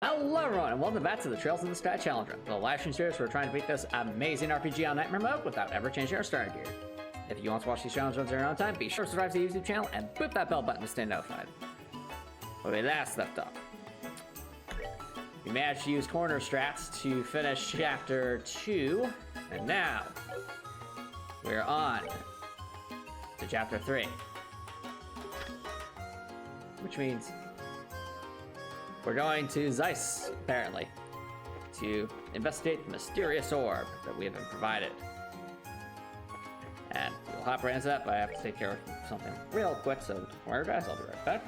Hello everyone, and welcome back to the Trails in the Sky Challenge, the live stream series where we're trying to beat this amazing RPG on Nightmare mode without ever changing our starting gear. If you want to watch these challenges on your own time, be sure to subscribe to the YouTube channel and boot that bell button to stay notified. Where we last left off, we managed to use corner strats to finish chapter 2, and now we're on to chapter 3. Which means we're going to Zeiss, apparently, to investigate the mysterious orb that we have been provided. And we'll hop right into that, but I have to take care of something real quick, so don't worry guys, I'll be right back.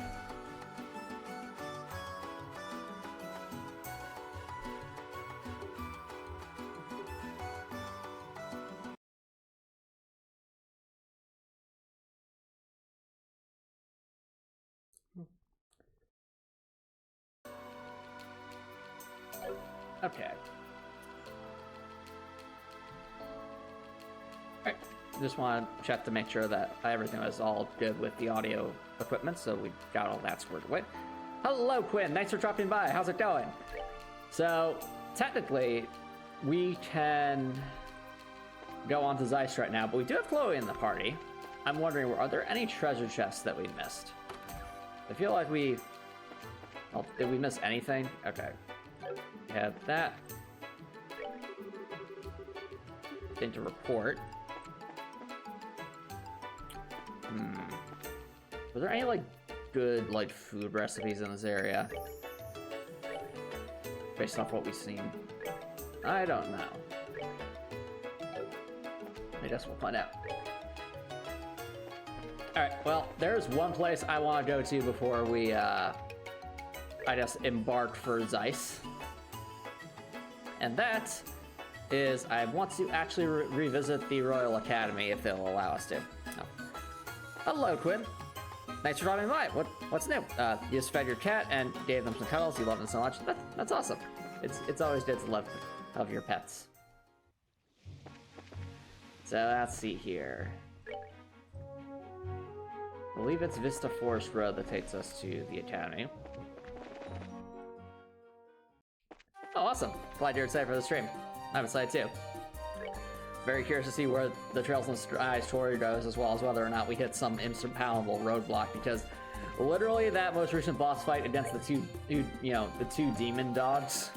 Okay. Alright, just want to check to make sure that everything was all good with the audio equipment, so we got all that squared away. Hello, Quinn! Thanks for dropping by. How's it going? So, technically, we can go on to Zeiss right now, but we do have Chloe in the party. I'm wondering, are there any treasure chests that we missed? I feel like we... Oh, did we miss anything? Okay. We have that. Thing to report. Were there any, like, good, like, food recipes in this area? Based off what we've seen. I don't know. I guess we'll find out. Alright, well, there's one place I want to go to before we, I guess, embark for Zeiss. And that is, I want to actually revisit the Royal Academy if they'll allow us to. Oh. Hello, Quinn. Thanks for dropping by. What's new? You just fed your cat and gave them some cuddles. You love them so much. That's awesome. It's always good to love your pets. So let's see here. I believe it's Vista Forest Road that takes us to the Academy. Oh, awesome. Glad you're excited for the stream. I'm excited too. Very curious to see where the Trails in the Sky story goes, as well as whether or not we hit some insurmountable roadblock, because literally that most recent boss fight against the two demon dogs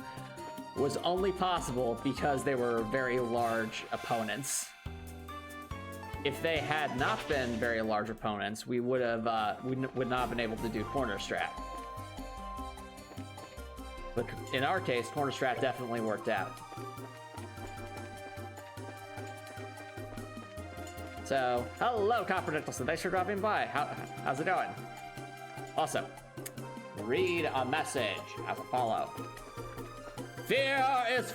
was only possible because they were very large opponents. If they had not been very large opponents, we would have would not have been able to do corner strat. But in our case, corner strat definitely worked out. So, hello, Copper Nicholson. Thanks for dropping by. How's it going? Also, read a message as a follow. Fear is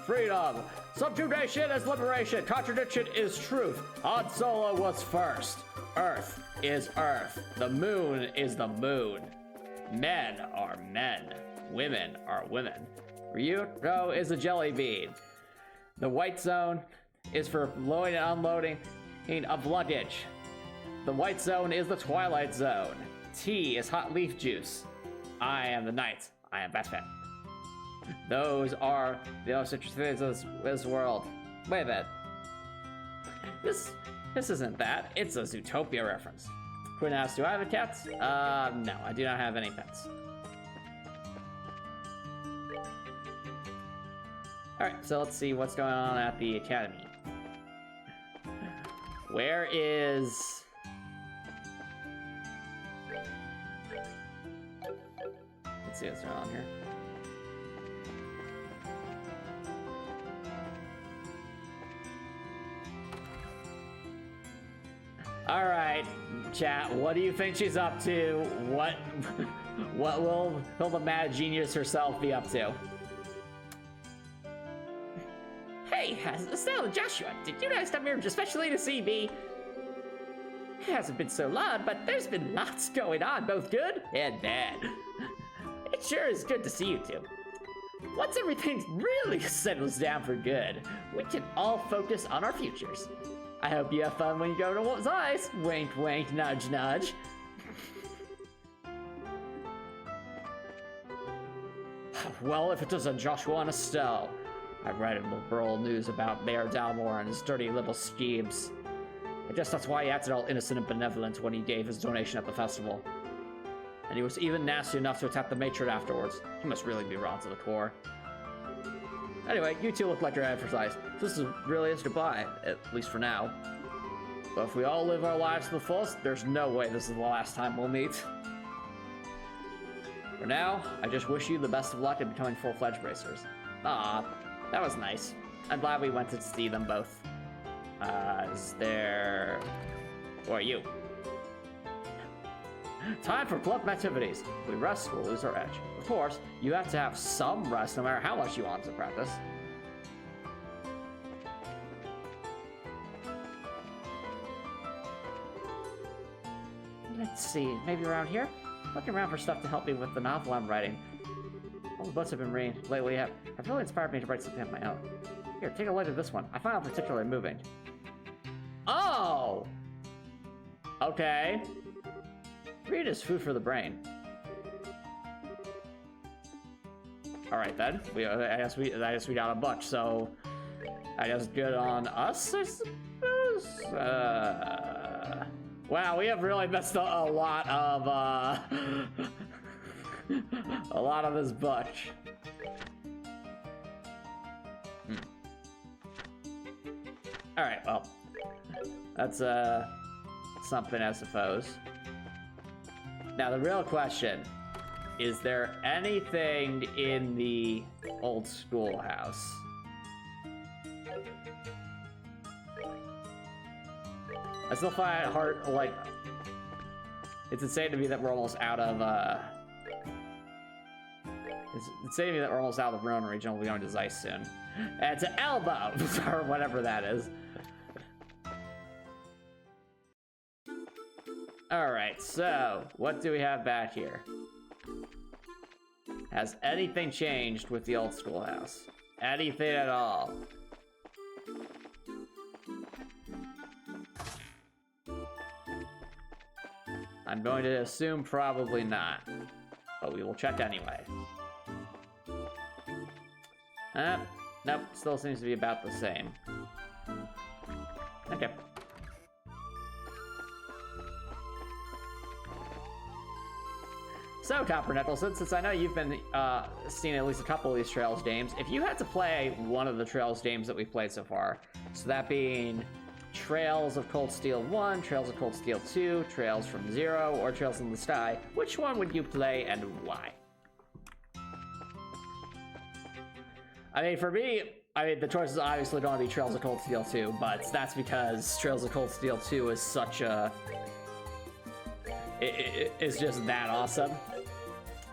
freedom. Subjugation is liberation. Contradiction is truth. Han Solo was first. Earth is Earth. The moon is the moon. Men are men. Women are women. Ryuko is a jelly bean. The white zone is for loading and unloading of luggage. The white zone is the twilight zone. Tea is hot leaf juice. I am the knight. I am Batman. Those are the most interesting things of this world. Wait a minute. This isn't that. It's a Zootopia reference. Quinn asks, do I have a cat? No, I do not have any pets. Alright, so let's see what's going on at the Academy. Where is... Let's see what's going on here. Alright, chat, what do you think she's up to? What will the mad genius herself be up to? Hey, Estelle and Joshua, did you guys come here especially to see me? It hasn't been so long, but there's been lots going on, both good and bad. It sure is good to see you two. Once everything really settles down for good, we can all focus on our futures. I hope you have fun when you go to Zeiss. Wink, wink, nudge, nudge. well, if it isn't Joshua and Estelle. I've read in the rural news about Mayor Dalmore and his dirty little schemes. I guess that's why he acted all innocent and benevolent when he gave his donation at the festival. And he was even nasty enough to attack the matron afterwards. He must really be rotten to the core. Anyway, you two look like you're advertised. This is really is goodbye, at least for now. But if we all live our lives to the fullest, there's no way this is the last time we'll meet. For now, I just wish you the best of luck in becoming full-fledged racers. Ah, that was nice. I'm glad we went to see them both. Is there... Or you? Time for club activities. If we rest, we'll lose our edge. Of course, you have to have some rest no matter how much you want to practice. Let's see, maybe around here? Looking around for stuff to help me with the novel I'm writing. All the books I've been reading lately have really inspired me to write something of my own. Here, take a look at this one. I find it particularly moving. Oh! Okay. Read is food for the brain. Alright then. I guess we got a book, so I guess good on us, I suppose? Wow, we have really messed up a lot of a lot of this book. Alright, well. That's something, I suppose. Now the real question, is there anything in the old schoolhouse? I still find it hard, like, it's insane to me that we're almost out of, it's insane to me that we're almost out of the Rowan region. We'll be going to Zeiss soon. And to Elbow, or whatever that is. Alright, so, what do we have back here? Has anything changed with the old schoolhouse? Anything at all? I'm going to assume probably not, but we will check anyway. Nope, still seems to be about the same. Okay. So, Copper Nicholson, since I know you've been seeing at least a couple of these Trails games, if you had to play one of the Trails games that we've played so far, so that being Trails of Cold Steel 1, Trails of Cold Steel 2, Trails from Zero, or Trails in the Sky, which one would you play and why? I mean, for me, the choice is obviously going to be Trails of Cold Steel 2, but that's because Trails of Cold Steel 2 is such a... It's just that awesome.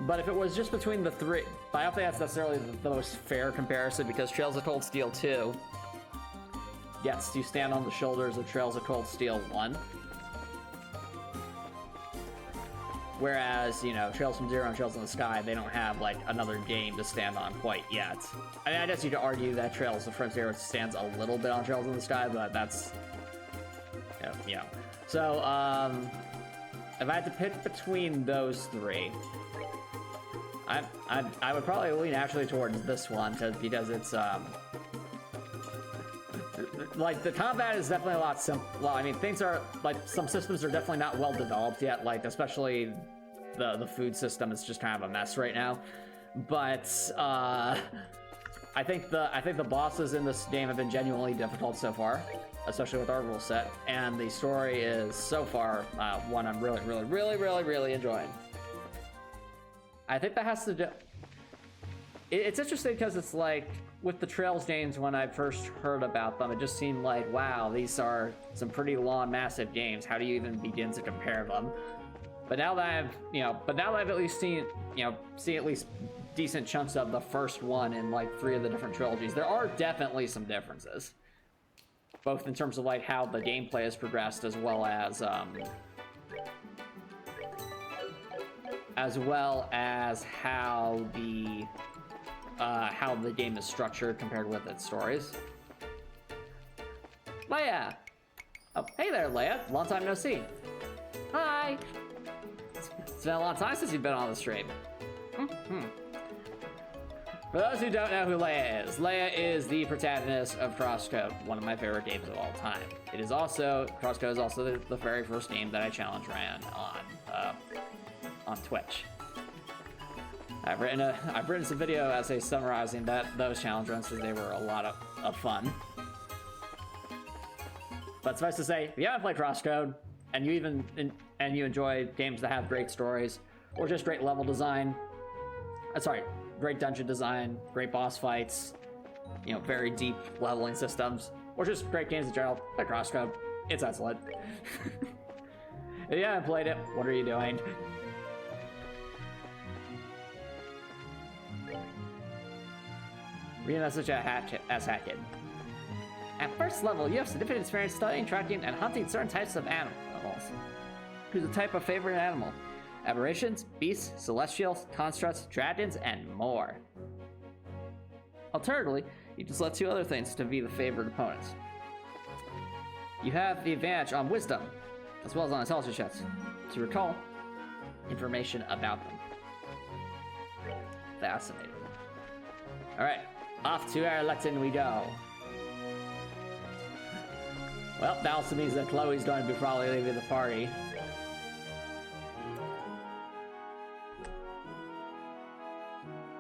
But if it was just between the three, I don't think that's necessarily the most fair comparison, because Trails of Cold Steel 2 gets to stand on the shoulders of Trails of Cold Steel 1. Whereas, you know, Trails from Zero and Trails in the Sky, they don't have, like, another game to stand on quite yet. I mean, I guess you could argue that Trails from Zero stands a little bit on Trails in the Sky, but that's... You know. So, if I had to pick between those three, I would probably lean actually towards this one, because it's, like, the combat is definitely a lot simpler. Well, I mean, things are, like, some systems are definitely not well developed yet, like, especially the food system is just kind of a mess right now. But, I think the bosses in this game have been genuinely difficult so far, especially with our rule set, and the story is, so far, one I'm really enjoying. I think that has to do... It's interesting because it's like, with the Trails games, when I first heard about them, it just seemed like, wow, these are some pretty long, massive games. How do you even begin to compare them? But now that I've at least seen at least decent chunks of the first one in like 3 of the different trilogies, there are definitely some differences. Both in terms of like how the gameplay has progressed, as well as how the game is structured compared with its stories. Leia! Oh, hey there, Leia. Long time no see. Hi! It's been a long time since you've been on the stream. For those who don't know who Leia is the protagonist of Crosscode, one of my favorite games of all time. It is also, Crosscode is also the very first game that I challenge ran on Twitch. I've written some video essays summarizing those challenge runs because they were a lot of fun. But suffice to say, if you haven't played Crosscode and you enjoy games that have great stories or just great level design, great dungeon design, great boss fights, you know, very deep leveling systems, or just great games in general, play Crosscode. It's excellent. If you haven't played it, what are you doing? Read a message as Hackett. At first level, you have significant experience studying, tracking, and hunting certain types of animals. Choose a type of favorite animal. Aberrations, beasts, celestials, constructs, dragons, and more. Alternatively, you can select 2 other things to be the favorite opponents. You have the advantage on wisdom, as well as on intelligence checks, to recall information about them. Fascinating. Alright, off to our Lectin we go. Well, that also means that Chloe's going to be probably leaving the party.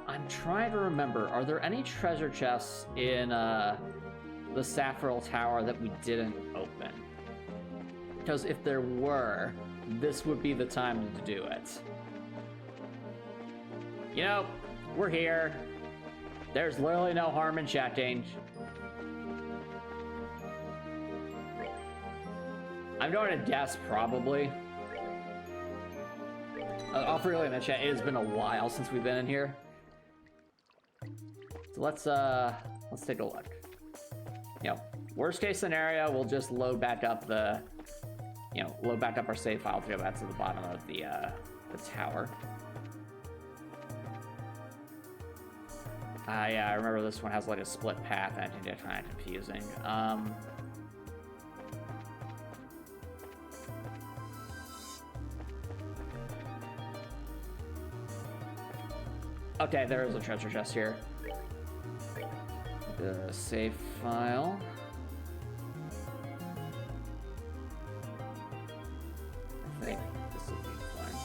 I'm trying to remember, are there any treasure chests in the Saffrel Tower that we didn't open? Because if there were, this would be the time to do it. You know, we're here. There's literally no harm in chatting. I'm going to guess probably. I'll freely in the chat, it has been a while since we've been in here. So let's take a look. You know, worst case scenario, we'll just load back up our save file to go back to the bottom of the tower. Yeah, I remember this one has like a split path, and I think that's kind of confusing. Okay, there is a treasure chest here. The save file. I think this will be fine.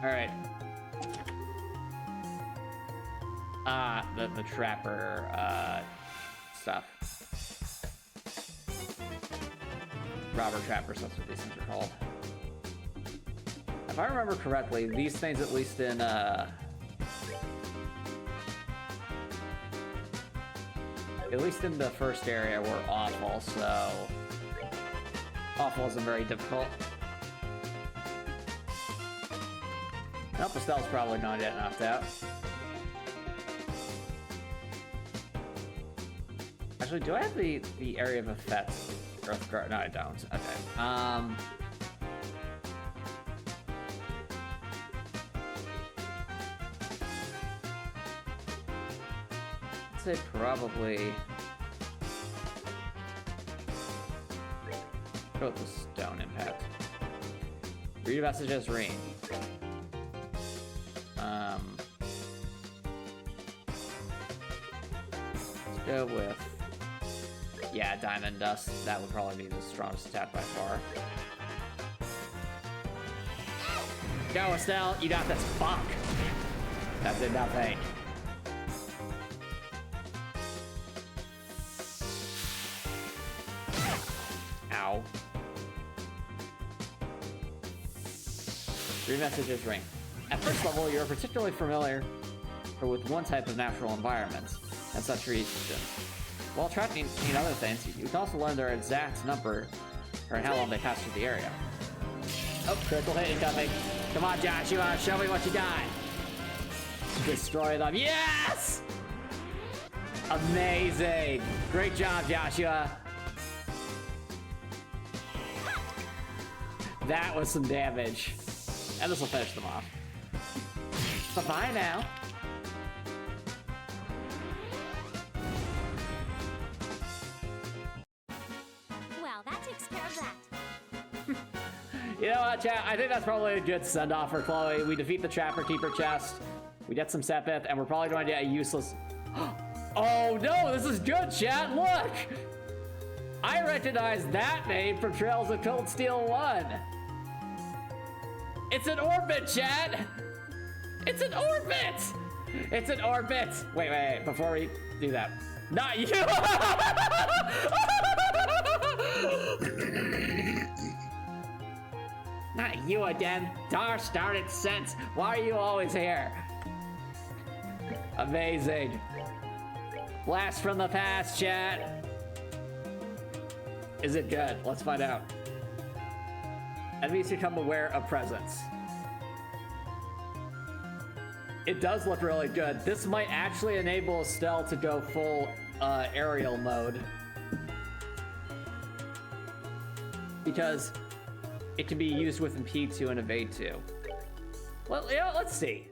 Alright. The trapper, stuff. Robber trappers, that's what these things are called. If I remember correctly, these things, at least in the first area, were awful, so awful isn't very difficult. Nope, Estelle's probably not getting knocked out. Actually, do I have the area of effects? Earth Guard? No, I don't. Okay. I'd say probably go with the stone impact. Read messages ring. Let's go with, yeah, diamond dust. That would probably be the strongest attack by far. Go, Estelle, you got this. Fuck. That did nothing. Ow. 3 messages ring. At first level, you're particularly familiar with one type of natural environments and such regions. While tracking other things, you can also learn their exact number or how long they pass through the area. Oh, critical hit incoming. Come on, Joshua, show me what you got. Destroy them. Yes! Amazing. Great job, Joshua. That was some damage. And this will finish them off. Bye-bye now. Well, that takes care of that. You know what, chat? I think that's probably a good send-off for Chloe. We defeat the Trapper Keeper chest. We get some Sepith, and we're probably going to get a useless... Oh no, this is good, chat, look! I recognize that name from Trails of Cold Steel 1. It's an orbit, chat! It's an orbit! It's an orbit! Wait, before we do that. Not you! Not you again. Darn started sense. Why are you always here? Amazing. Blast from the past, chat. Is it good? Let's find out. Enemies become aware of presence. It does look really good. This might actually enable Estelle to go full aerial mode. Because it can be used with P2 and Evade 2. Well, yeah, let's see.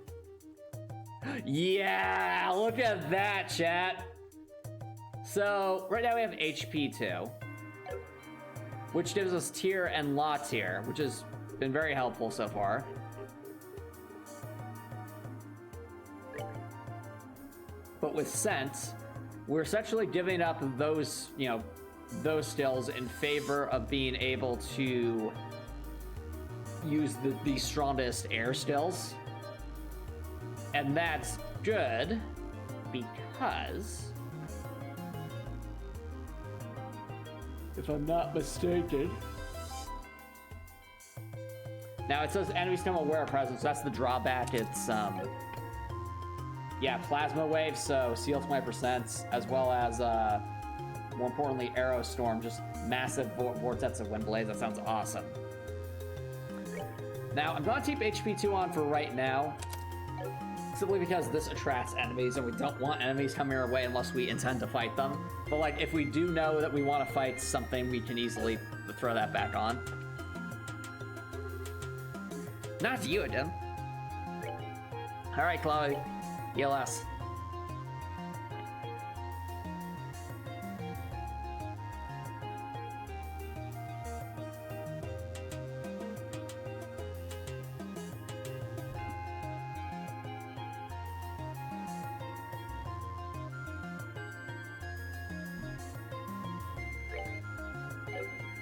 Yeah, look at that, chat. So, right now we have HP 2, which gives us tier and law tier, which has been very helpful so far. But with Sense, we're essentially giving up those, you know, those skills in favor of being able to use the strongest air skills. And that's good because, if I'm not mistaken, now it says enemies become aware of presence. That's the drawback. It's yeah, plasma waves, so seal to my percents, as well as more importantly, Arrow Storm, just massive vortex of wind blades. That sounds awesome. Now I'm going to keep HP 2 on for right now, simply because this attracts enemies, and we don't want enemies coming our way unless we intend to fight them. But like, if we do know that we want to fight something, we can easily throw that back on. Not you, Adam. All right, Chloe. ELS.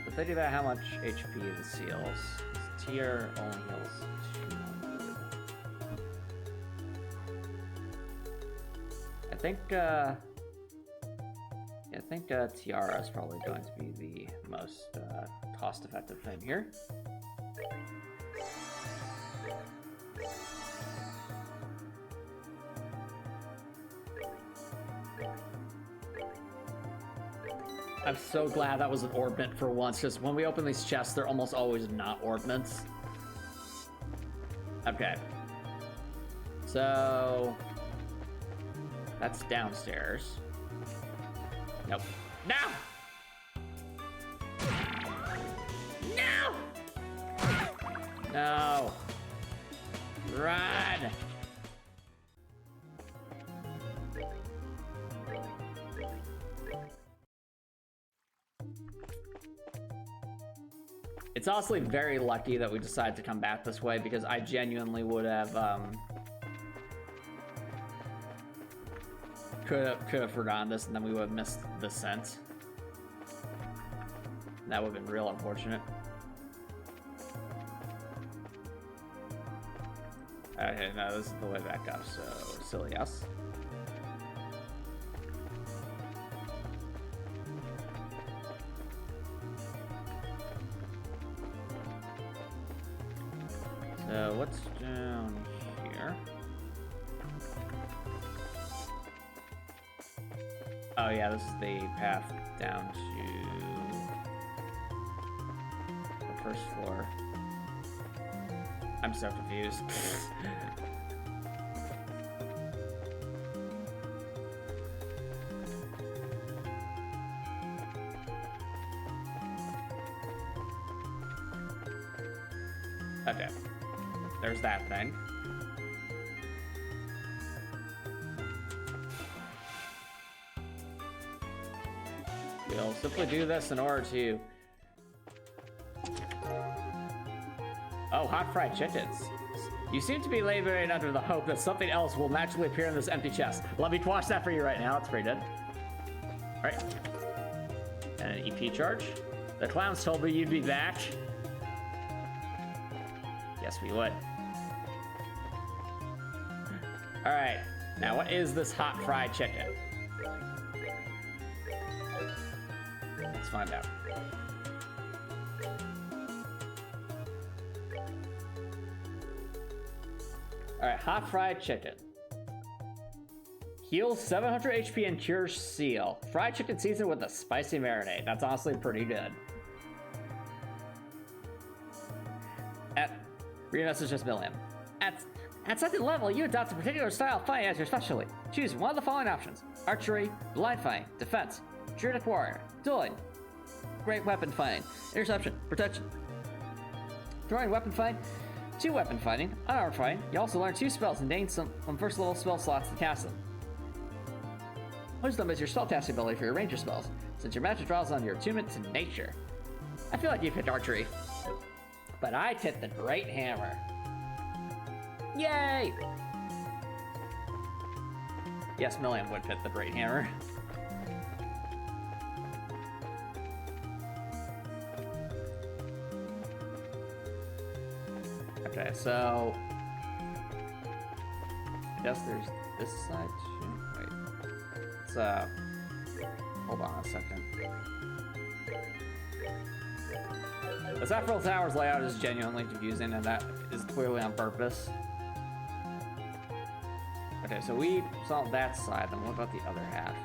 But think about how much HP this heals. This tier only heals 200. I think Tiara is probably going to be the most cost-effective thing here. I'm so glad that was an orbment for once, because when we open these chests, they're almost always not orbments. Okay. So that's downstairs. Nope. No! No! No! Run! It's honestly very lucky that we decided to come back this way, because I genuinely would have could have forgotten this, and then we would have missed the scent. That would have been real unfortunate. Okay, no, this is the way back up, so silly yes. So what's down here? Oh yeah, this is the path down to the first floor. I'm so confused. Okay. There's that thing. We'll simply do this in order to... Oh, hot fried chickens. You seem to be laboring under the hope that something else will magically appear in this empty chest. Let me wash that for you right now. It's pretty good. All right. And an EP charge. The clowns told me you'd be back. Yes, we would. All right. Now, what is this hot fried chicken? Let's find out. All right, hot fried chicken. Heals 700 HP and cures seal. Fried chicken seasoned with a spicy marinade. That's honestly pretty good. Read a message just million. At second level, you adopt a particular style of fighting as your specialty. Choose one of the following options: archery, blind fighting, defense, druidic warrior, dueling, great weapon fighting, interception, protection, throwing weapon fighting, 2 weapon fighting, unarmed fighting. You also learn 2 spells and gain some first level spell slots to cast them. Wisdom is your spellcasting ability for your ranger spells, since your magic draws on your attunement to nature. I feel like you picked archery, but I picked the great hammer. Yay! Yes, Milliam would fit the great hammer. Okay, so I guess there's this side too. Wait, let's hold on a second. The Saffron Tower's layout is genuinely confusing, and that is clearly on purpose. Okay, so we solved that side, then what about the other half?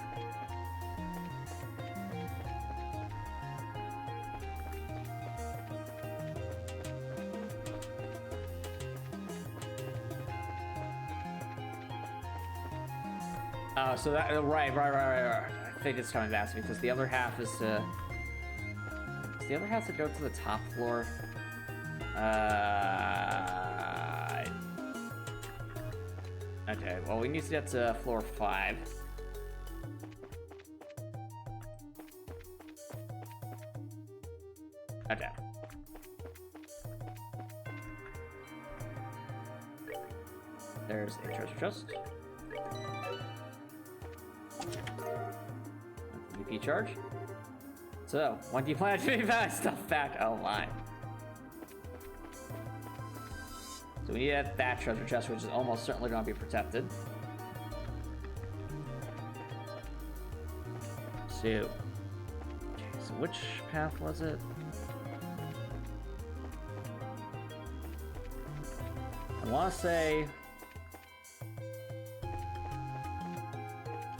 Oh, so that, right. I think it's coming back to me, because the other half is to... Does the other half to go to the top floor? Okay, well, we need to get to floor 5. Okay. There's a treasure chest. EP charge. So, when do you plan to give that stuff back? Oh my. So we need that treasure chest, which is almost certainly going to be protected. So which path was it? I want to say...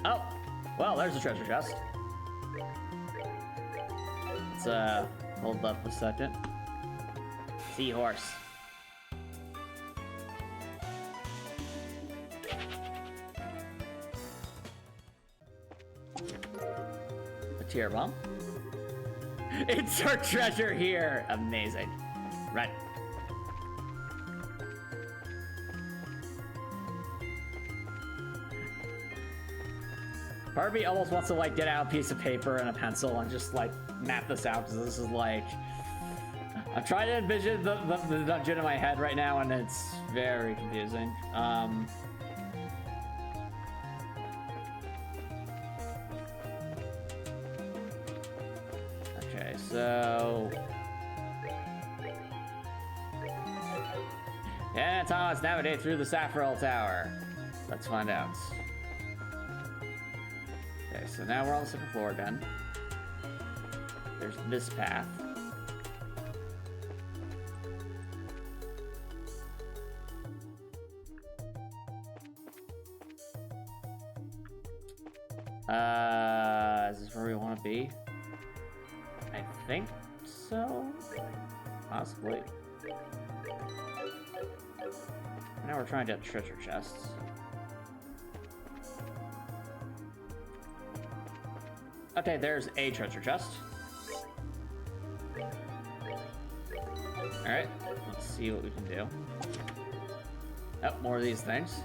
Oh! Well, there's the treasure chest. Let's hold up a second. Seahorse. Tier bomb. It's our treasure here. Amazing. Right. Part of me almost wants to like get out a piece of paper and a pencil and just like map this out, because this is like, I'm trying to envision the dungeon in my head right now, and it's very confusing. So, yeah, Thomas, navigate through the Saffron Tower. Let's find out. Okay, so now we're on the second floor again. There's this path. Is this where we want to be? I think so. Possibly. Now we're trying to get treasure chests. Okay, there's a treasure chest. Alright, let's see what we can do. Oh, more of these things.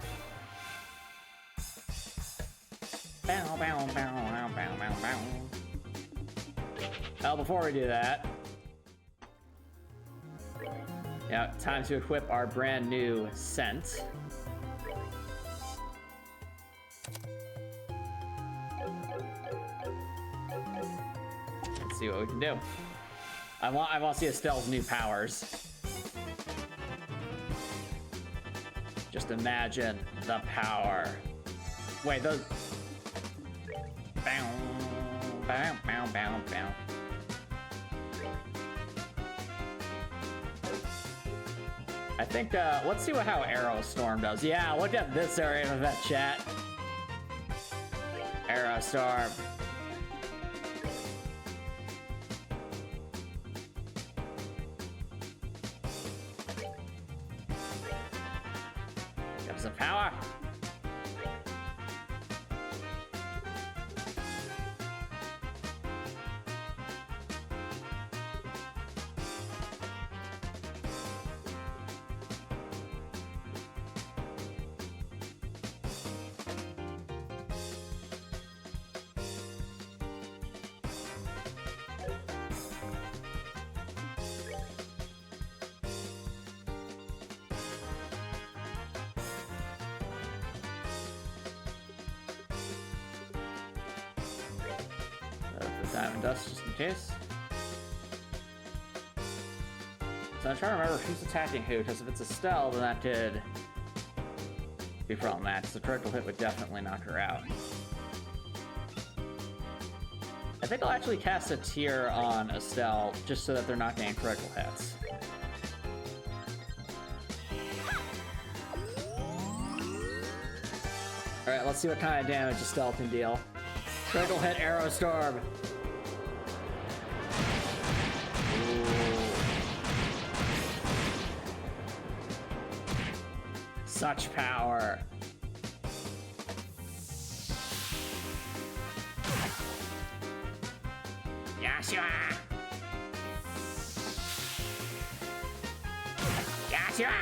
Bow, bow, bow, bow, bow, bow, bow. Well, before we do that... Yeah, time to equip our brand new scent. Let's see what we can do. I want to see Estelle's new powers. Just imagine the power. Wait, those. Bow, bow, bow, bow, bow. I think, let's see how Arrow Storm does. Yeah, look at this area of that chat. Arrow Storm. Give us some power. Diamond dust just in case. So I'm trying to remember who's attacking who, because if it's Estelle, then that could be problematic. The critical hit would definitely knock her out. I think I'll actually cast a tier on Estelle just so that they're not getting critical hits. Alright, let's see what kind of damage Estelle can deal. Critical hit, Arrow Storm. Such power. Yashua! Yashua!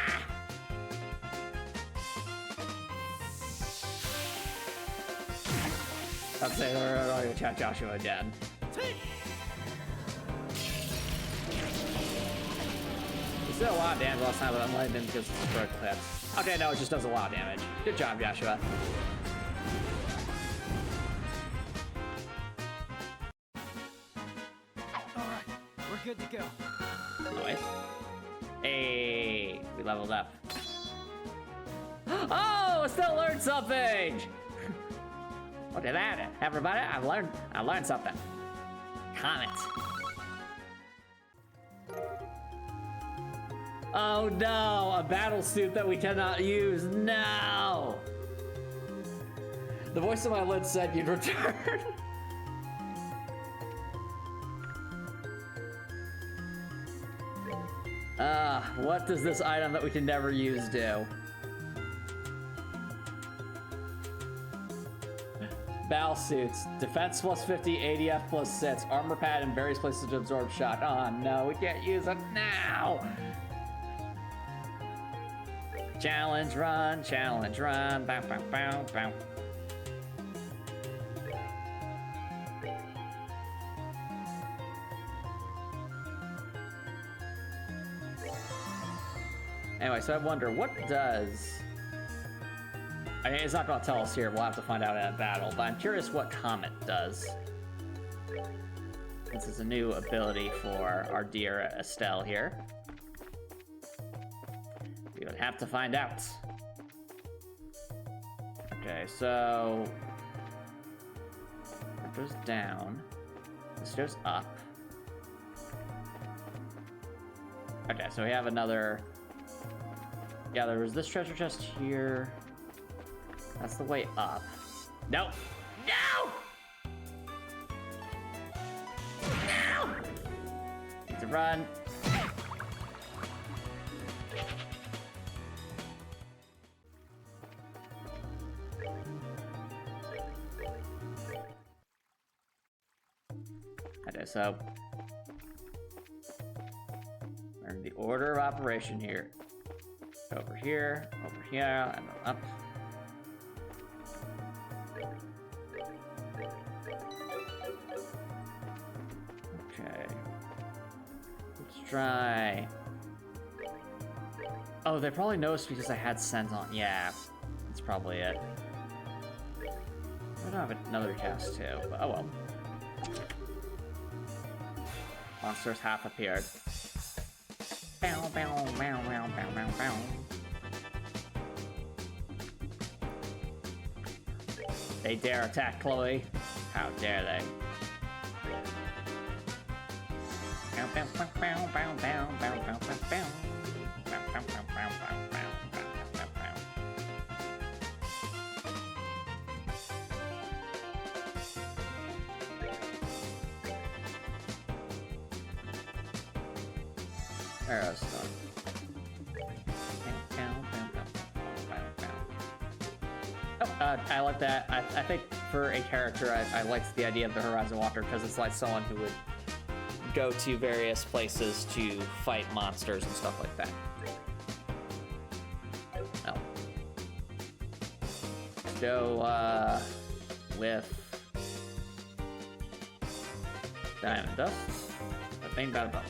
I'd say we're going to attack Joshua again. We did a lot of damage last time, but I'm letting him because it's a critical hit. Okay, no, it just does a lot of damage. Good job, Joshua. Alright, we're good to go. Oh, wait. Hey, we leveled up. Oh, Estelle learned something! Look at that, everybody. I learned something. Comet. Oh no, a battle suit that we cannot use. No! The voice of my lid said you'd return. What does this item that we can never use do? Battle suits. Defense plus 50, ADF plus 6. Armor pad in various places to absorb shot. Oh no, we can't use it now! Challenge run, challenge run. Bow, bow, bow, bow. Anyway, so I wonder, what does... I mean, it's not going to tell us here. We'll have to find out in a battle. But I'm curious what Comet does. This is a new ability for our dear Estelle here. We would have to find out. Okay, so... that goes down. This goes up. Okay, so we have another... yeah, there was this treasure chest here. That's the way up. Nope. No! No! Need to run. Okay, so learn the order of operation here. Over here, and then up. Okay. Let's try Oh, they probably noticed because I had scent on. Yeah, that's probably it. I don't have another cast too, but oh well. Monsters half appeared. Bow, bow, bow, bow, bow, bow, bow. They dare attack Chloe. How dare they? Bow, bow, bow, bow, bow, bow, bow, bow, bow, bow. Bow, bow, bow, bow, bow, bow, bow, bow, bow. Arrow stone. Oh, I like that. I think for a character, I liked the idea of the Horizon Walker because it's like someone who would go to various places to fight monsters and stuff like that. Oh. Let's go with Diamond Dust. I think that about.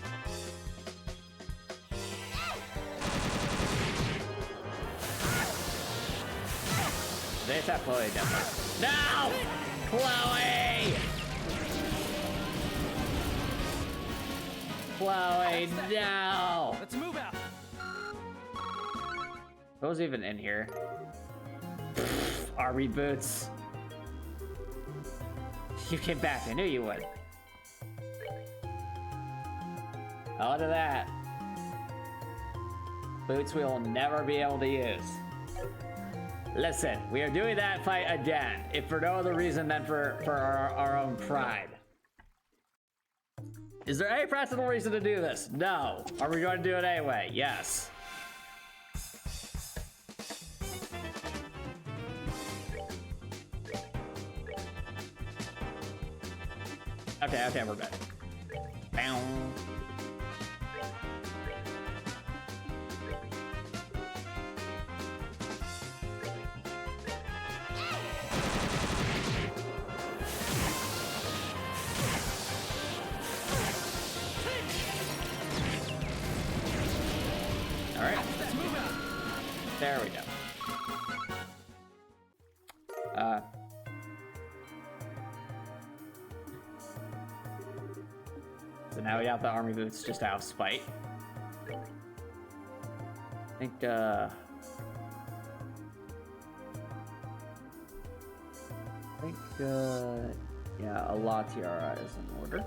They attack Chloe down there. No! Chloe! Chloe, no! Let's move out. What was even in here? Army boots. You came back, I knew you would. Oh, look at that. Boots we will never be able to use. Listen, we are doing that fight again, if for no other reason than for our own pride. Is there any practical reason to do this? No. Are we going to do it anyway? Yes. Okay, we're good. Bow. There we go. So now we have the army boots just out of spite. I think, yeah, a La Tiara is in order.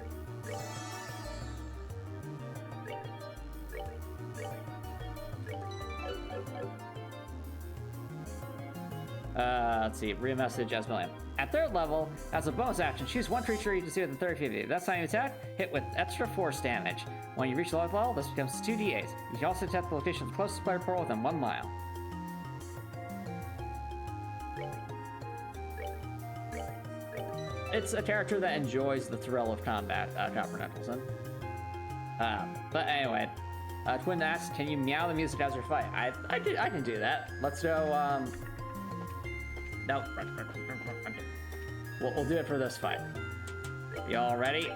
Let's see, re-message Asmillion. At third level, as a bonus action, choose one creature you can see within 30 feet of you. That's time you attack, hit with extra force damage. When you reach the 11th level, this becomes 2d8. You can also attack the location of the closest player portal within 1 mile. It's a character that enjoys the thrill of combat, Copper Nettleson. But anyway, Twin asks, can you meow the music as you fight? I can do that. Let's go, no. We'll do it for this fight. Y'all ready?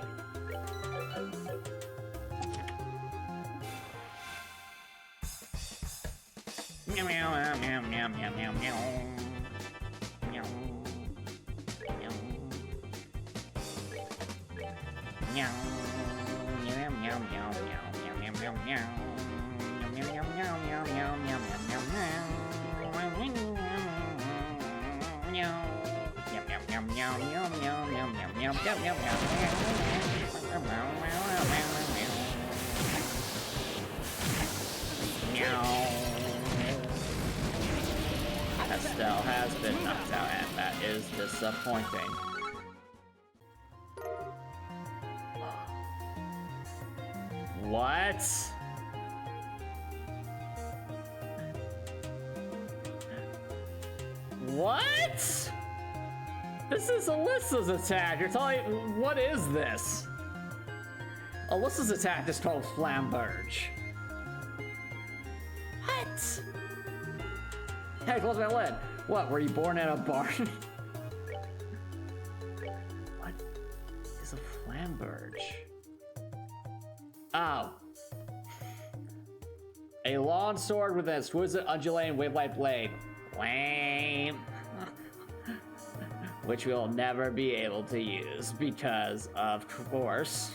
Meow meow meow meow meow meow meow meow. Meow. Meow. Meow meow meow meow meow meow meow meow. Meow meow meow meow meow meow meow meow. Estelle has been knocked out, and that is disappointing. What? What? This is Alyssa's attack. You're telling me, what is this? Alyssa's attack is called Flamberge. What? Hey, close my lid. What, were you born in a barn? What is a Flamberge? Oh. A long sword with an exquisite undulating wave-like blade. Lame. Which we'll never be able to use because, of course,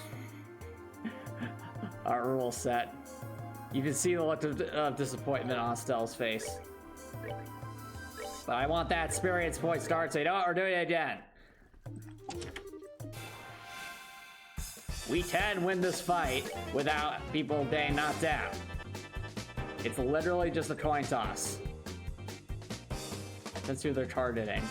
our rule set. You can see the look of disappointment on Estelle's face. But I want that experience point start, so you know what? We're doing it again. We can win this fight without people getting knocked out. It's literally just a coin toss. That's who they're targeting.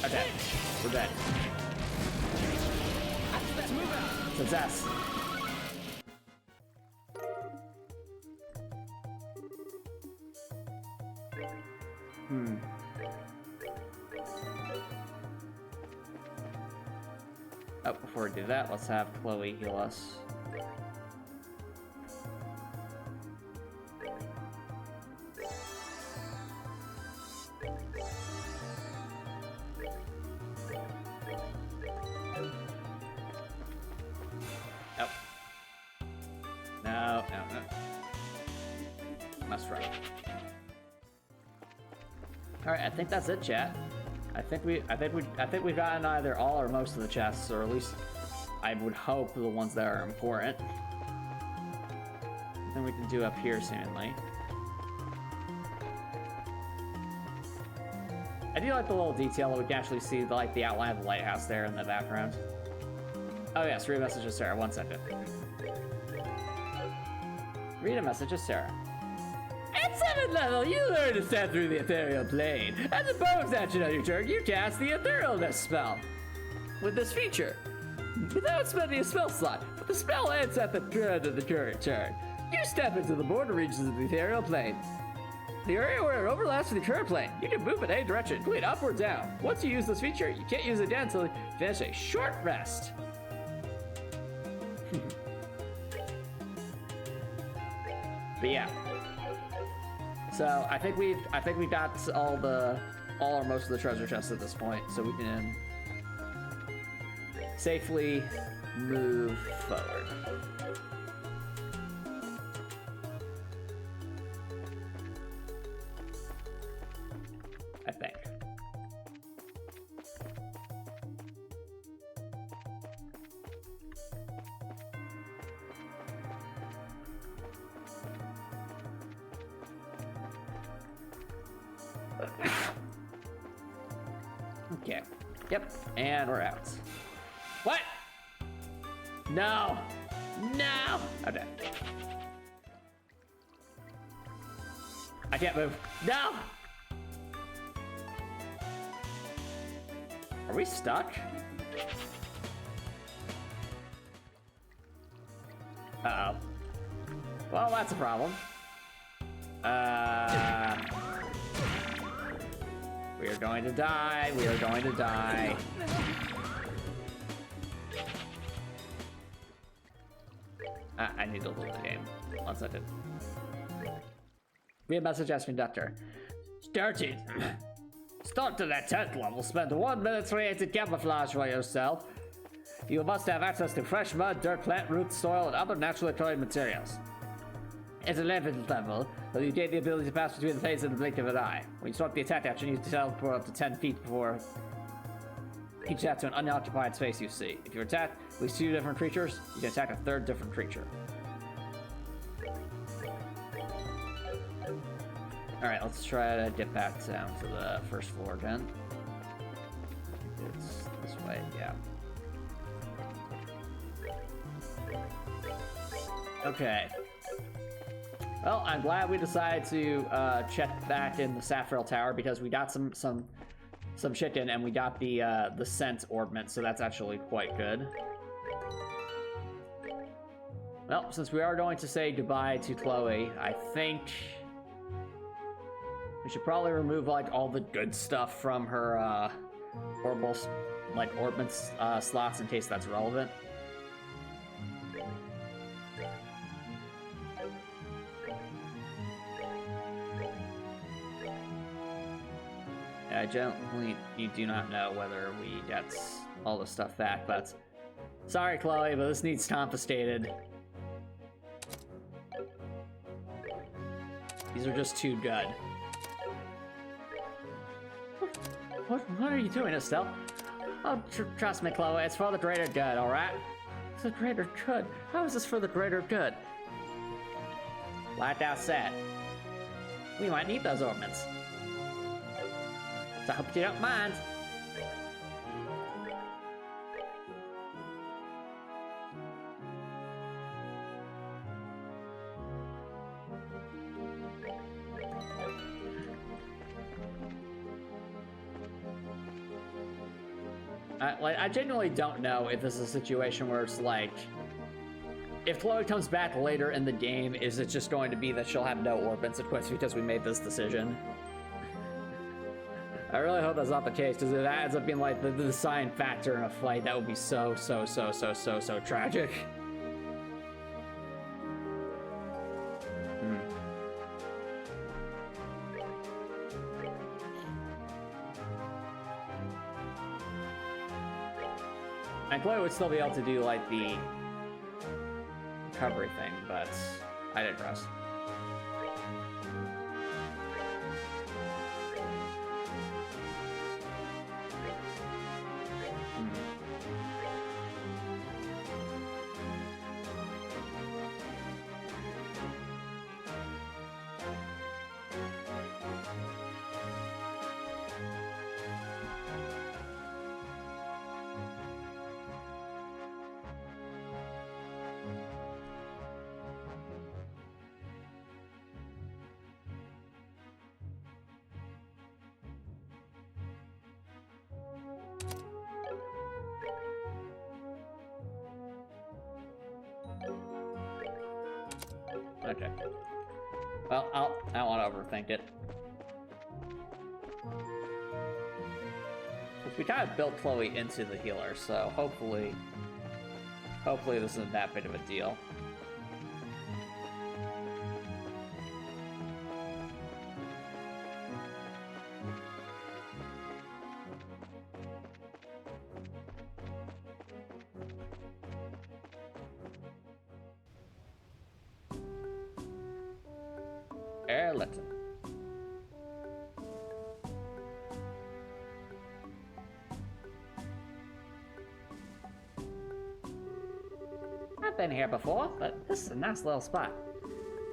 Okay, we're dead. Success. Oh, before we do that, let's have Chloe heal us. Alright, I think that's it, chat. I think we've gotten either all or most of the chests, or at least I would hope the ones that are important. Then we can do up here seemingly. I do like the little detail that we can actually see like the outline of the lighthouse there in the background. Oh yes, read a message to Sarah. 1 second. Read a message to Sarah. At 7th level, you learn to step through the ethereal plane. As a bonus action on your turn, you cast the etherealness spell. With this feature, without spending a spell slot, but the spell ends at the end of the current turn. You step into the border regions of the ethereal plane. The area where it overlaps with the current plane, you can move in any direction, including up or down. Once you use this feature, you can't use it again until you finish a short rest. But yeah. So I think we got all or most of the treasure chests at this point, so we can safely move forward. I think. Okay. Yep. And we're out. What? No. No. Okay. I can't move. No. Are we stuck? Uh-oh. Well, that's a problem. We are going to die. We are going to die. I need to load the game. 1 second. We have message as conductor. Starting. Start to that 10th level. Spend 1 minute creating camouflage for yourself. You must have access to fresh mud, dirt, plant roots, soil, and other naturally occurring materials. At 11th level, you gain the ability to pass between the planes in the blink of an eye. When you start the attack action, you teleport up to 10 feet before each attack to an unoccupied space you see. If you attack at least 2 different creatures, you can attack a 3rd different creature. Alright, let's try to get back down to the first floor again. It's this way, yeah. Okay. Well, I'm glad we decided to check back in the Saffrel Tower because we got some chicken and we got the scent ornament, so that's actually quite good. Well, since we are going to say goodbye to Chloe, I think we should probably remove like all the good stuff from her orbital, like orbit slots in case that's relevant. I generally do not know whether we get all the stuff back, but sorry, Chloe, but this needs confiscated. These are just too good. What are you doing, Estelle? Oh, trust me, Chloe, it's for the greater good, alright? It's the greater good? How is this for the greater good? Like I said, we might need those ornaments. So I hope you don't mind. I genuinely don't know if this is a situation where it's like, if Chloe comes back later in the game, is it just going to be that she'll have no orbits equipped because we made this decision? I really hope that's not the case, because if that ends up being like the deciding factor in a fight, that would be so tragic. And Chloe would still be able to do like the recovery thing, but I didn't trust. Okay. Well, I don't want to overthink it. We kind of built Chloe into the healer, so hopefully this isn't that big of a deal. Airlift. I've been here before, but this is a nice little spot.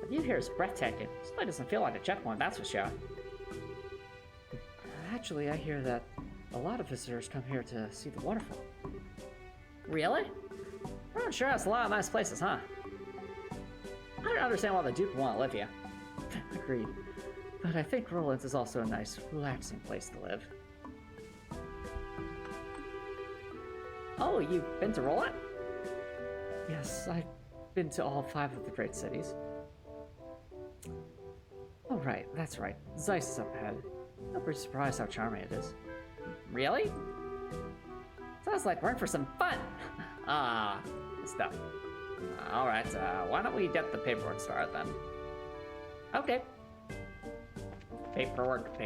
The view here is breathtaking. This place doesn't feel like a checkpoint, that's for sure. Actually, I hear that a lot of visitors come here to see the waterfall. Really? Well, sure has a lot of nice places, huh? I don't understand why the Duke would want to live here. Agreed. But I think Roland's is also a nice, relaxing place to live. Oh, you've been to Roland? Yes, I've been to all 5 of the great cities. Oh right, that's right. Zeiss is up ahead. I'm pretty surprised how charming it is. Really? Sounds like we're in for some fun! Stuff. Alright, why don't we get the paperwork started then? Okay. Paperwork.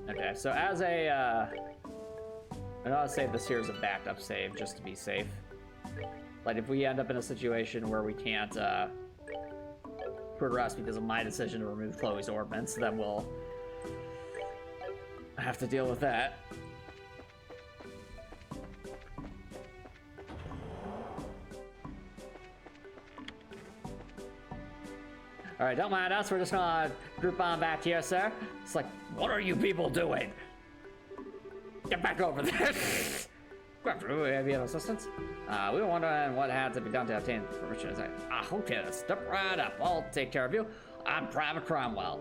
Okay, so as a, I know I'll save this here as a backup save, just to be safe. Like, if we end up in a situation where we can't, progress because of my decision to remove Chloe's orbits, then we'll have to deal with that. Alright, don't mind us, we're just gonna group on back here, sir. It's like, what are you people doing? Get back over there! Have you have assistance? We were wondering what had to be done to obtain permission. Okay, step right up. I'll take care of you. I'm Private Cromwell.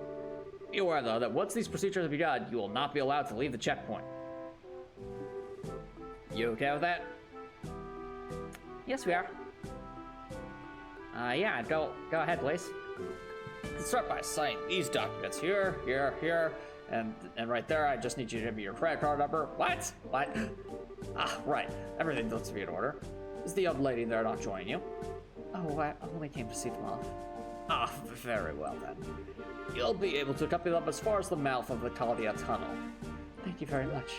Be aware, though, that once these procedures have begun, you will not be allowed to leave the checkpoint. You okay with that? Yes, we are. Yeah, go ahead, please. Let's start by signing these documents here, here, and right there. I just need you to give me your credit card number. What? Ah, right. Everything looks to be in order. Is the young lady there not joining you? Oh, I only came to see them off. Ah, very well then. You'll be able to accompany them as far as the mouth of the Caldia Tunnel. Thank you very much.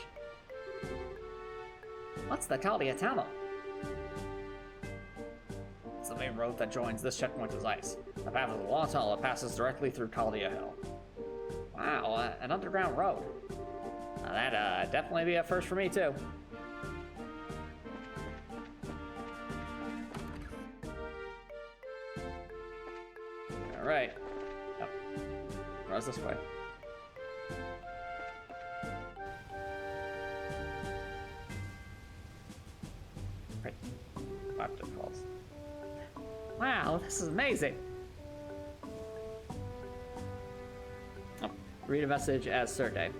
What's the Caldia Tunnel? It's the main road that joins this checkpoint to Zeiss. The path is a long tunnel that passes directly through Caldia Hill. Wow, an underground road. That'd definitely be a first for me too. All right. Yep. Runs this way. Right. Laptop calls. Wow, this is amazing. Oh, read a message as Sergey.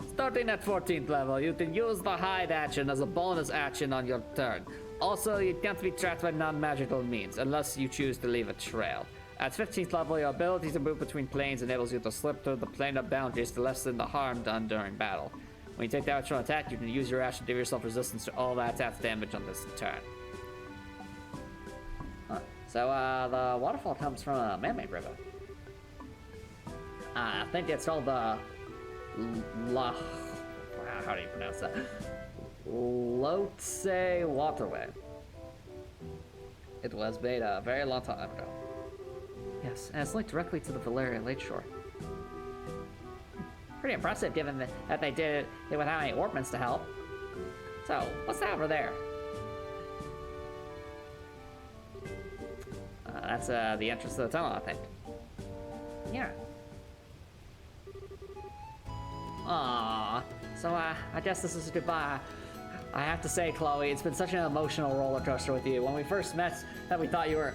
Starting at 14th level, you can use the hide action as a bonus action on your turn. Also, you can't be tracked by non-magical means, unless you choose to leave a trail. At 15th level, your ability to move between planes enables you to slip through the plane of boundaries to lessen the harm done during battle. When you take damage from an attack, you can use your action to give yourself resistance to all that attack damage on this turn. Huh. So, the waterfall comes from a man-made river. I think it's called the... how do you pronounce that? Lhotse Waterway. It was made a very long time ago. Yes, and it's linked directly to the Valeria Lakeshore. Pretty impressive, given that they did it without any orpmans to help. So, what's that over there? That's the entrance to the tunnel, I think. Yeah. Aww. So, I guess this is goodbye. I have to say, Chloe, it's been such an emotional roller coaster with you. When we first met, we thought you were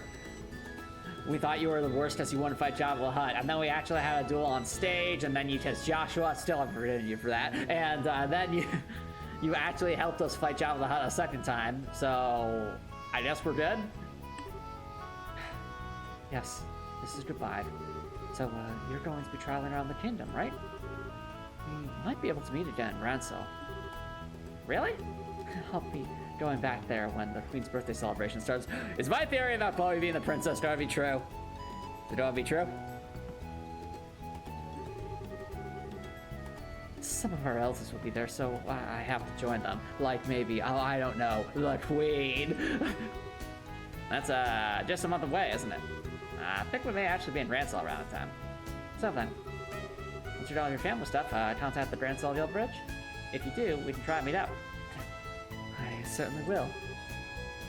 the worst because you wouldn't fight Jabba the Hutt, and then we actually had a duel on stage, and then you kissed Joshua. Still haven't forgiven you for that. And then you actually helped us fight Jabba the Hutt a second time. So I guess we're good. Yes, this is goodbye. So you're going to be traveling around the kingdom, right? We might be able to meet again in Ransel. Really? I'll be going back there when the Queen's birthday celebration starts. Is my theory about Chloe being the princess going to be true? Is it going to be true? Some of our relatives will be there, so I have to join them. Like maybe, oh, I don't know, the Queen. That's just a month away, isn't it? I think we may actually be in Ransel around that time. So then, once you're done with your family stuff, contact the Grand Hill Bridge. If you do, we can try and meet up. I certainly will.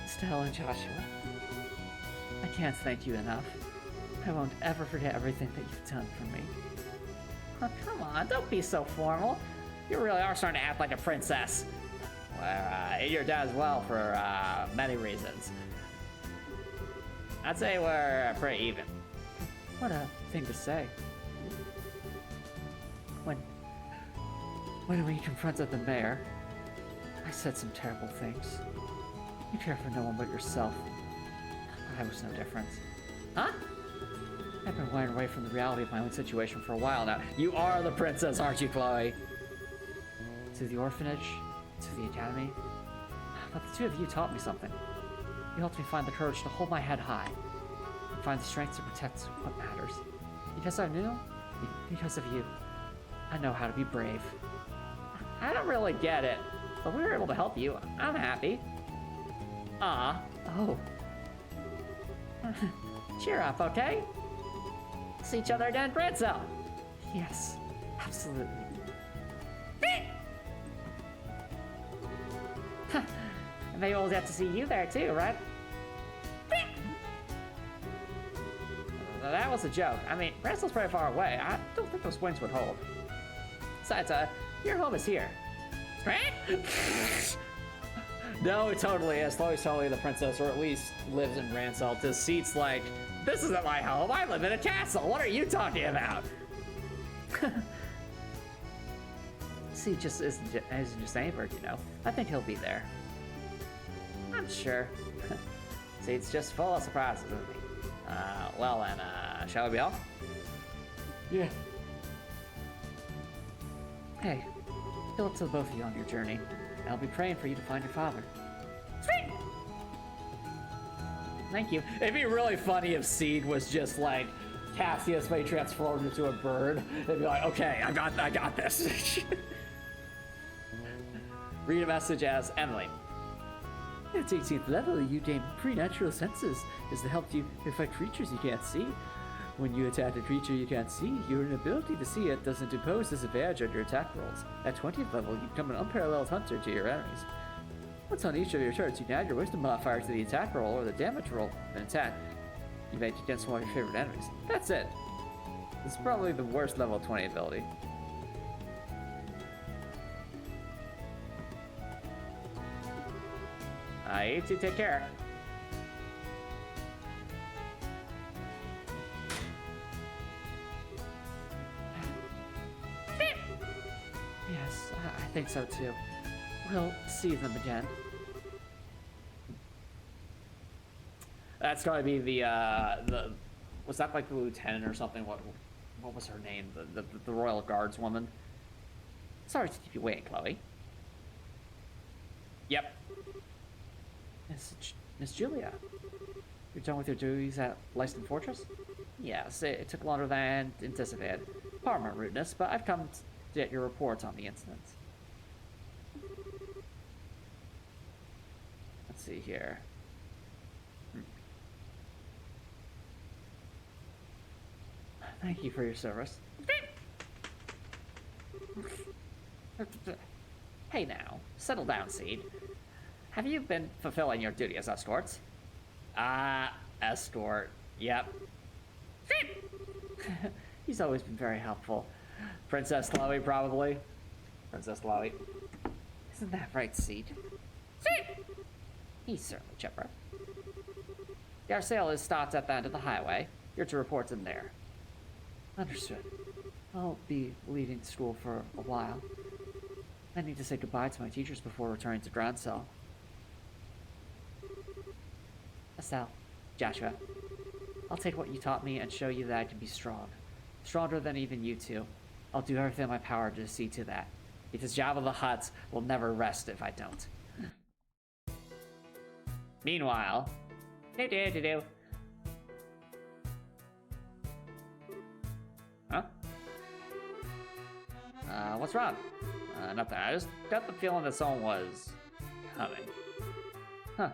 Estelle and Joshua, I can't thank you enough. I won't ever forget everything that you've done for me. Oh, come on, don't be so formal. You really are starting to act like a princess. Well, you're dead as well for many reasons. I'd say we're pretty even. What a thing to say. When we confronted the mayor, I said some terrible things. You care for no one but yourself. I was no different. Huh? I've been running away from the reality of my own situation for a while now. You are the princess, aren't you, Chloe? To the orphanage, to the academy. But the two of you taught me something. You helped me find the courage to hold my head high and find the strength to protect what matters. Because I knew, because of you, I know how to be brave. I don't really get it, but we were able to help you. I'm happy. Ah, oh. Cheer up, okay? See each other again, Ransel. Yes, absolutely. And maybe we'll get to see you there too, right? That was a joke. I mean, Ransel's pretty far away. I don't think those wings would hold. Besides, your home is here. Right? No, it totally is. Chloe's totally the princess, or at least lives in Ransel. To Seat's like, this isn't my home. I live in a castle. What are you talking about? Seat just isn't just any bird, you know. I think he'll be there. I'm sure. See, it's just full of surprises, isn't he? Well then, shall we be off? Yeah. Hey, good luck to the both of you on your journey. I'll be praying for you to find your father. Sweet! Thank you. It'd be really funny if Seed was just like Cassius, but he transformed into a bird. It'd be like, okay, I got this. Read a message as Emily. At 18th level, you gain preternatural senses. Is to help you affect creatures you can't see. When you attack a creature you can't see, your inability to see it doesn't impose disadvantage on your attack rolls. At 20th level, you become an unparalleled hunter to your enemies. Once on each of your turns, you can add your wisdom modifier to the attack roll or the damage roll of an attack you make against one of your favorite enemies. That's it. It's probably the worst level 20 ability. You two take care. Yes, I think so too. We'll see them again. That's going to be the was that like the lieutenant or something? What was her name? The Royal Guards woman. Sorry to keep you waiting, Chloe. Yep. Miss Julia, you're done with your duties at Leiston Fortress? Yes, it took longer than anticipated. Pardon my rudeness, but I've come to get your reports on the incident. Let's see here. Thank you for your service. Hey now, settle down, Seed. Have you been fulfilling your duty as escorts? Escort. Yep. He's always been very helpful. Princess Chloe, probably. Princess Chloe. Isn't that right, Seed? He's certainly chipper. Our sale is stopped at the end of the highway. You're to report in there. Understood. I'll be leaving school for a while. I need to say goodbye to my teachers before returning to ground cell. Estelle, Joshua, I'll take what you taught me and show you that I can be strong. Stronger than even you two. I'll do everything in my power to see to that. Because Jabba the Hutt will never rest if I don't. Meanwhile... Huh? What's wrong? Nothing. I just got the feeling that someone was coming. Huh.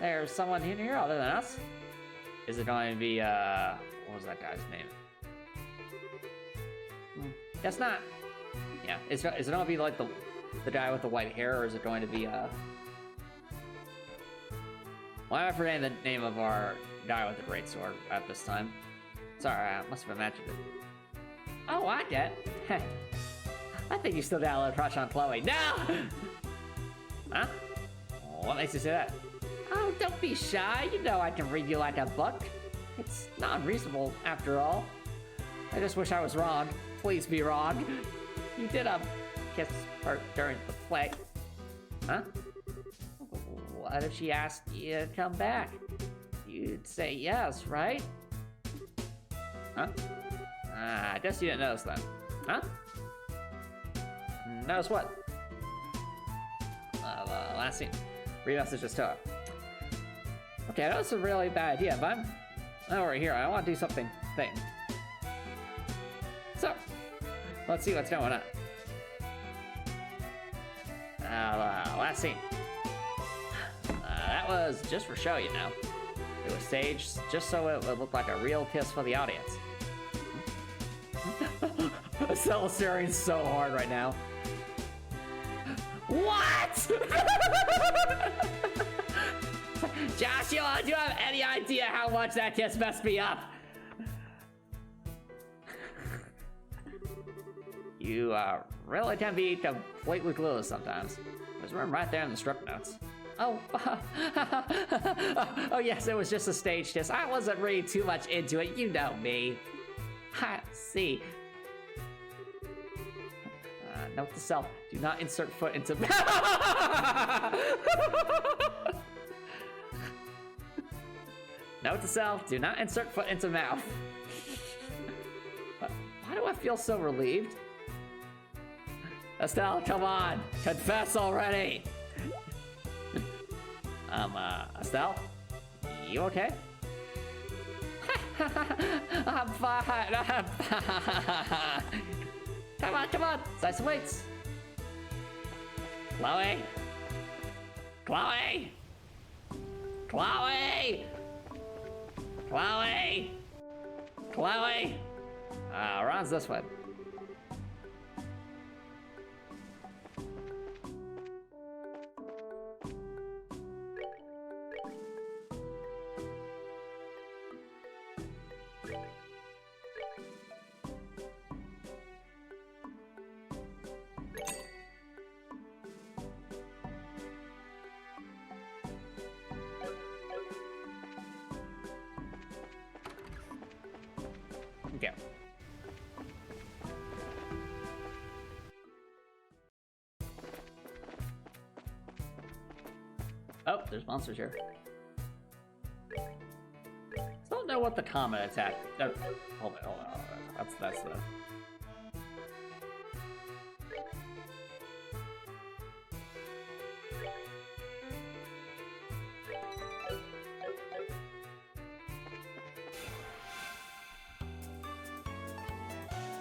There's someone in here other than us? Is it going to be, what was that guy's name? Guess not. Yeah, is it going to be like the guy with the white hair, or is it going to be, Why am I forgetting the name of our guy with the greatsword at this time? Sorry, I must have imagined it. Oh, I get it. I think you still got a little crush on Chloe. No! Huh? What makes you say that? Oh, don't be shy. You know I can read you like a book. It's not unreasonable, after all. I just wish I was wrong. Please be wrong. You did kiss her during the play. Huh? What if she asked you to come back? You'd say yes, right? Huh? I guess you didn't notice then. Huh? Notice what? Last scene. Re-messages to her. Okay, that was a really bad idea, but I'm over here. I want to do something. So, let's see what's going on. Last scene. That was just for show, you know. It was staged just so it would look like a real kiss for the audience. Estelle staring so hard right now. What? Joshua, do you have any idea how much that kiss messed me up? You really can be completely clueless sometimes. There's room right there in the script notes. Oh, oh yes, it was just a stage kiss. I wasn't reading too much into it, you know me. I see. Note to self, do not insert foot into... Note to self, do not insert foot into mouth. Why do I feel so relieved? Estelle, come on, confess already. Estelle, you okay? I'm fine. Come on. Zeiss waits. Chloe. Ron's this way. Okay. Oh, there's monsters here. Still don't know what the common attack. Oh, hold on. That's the.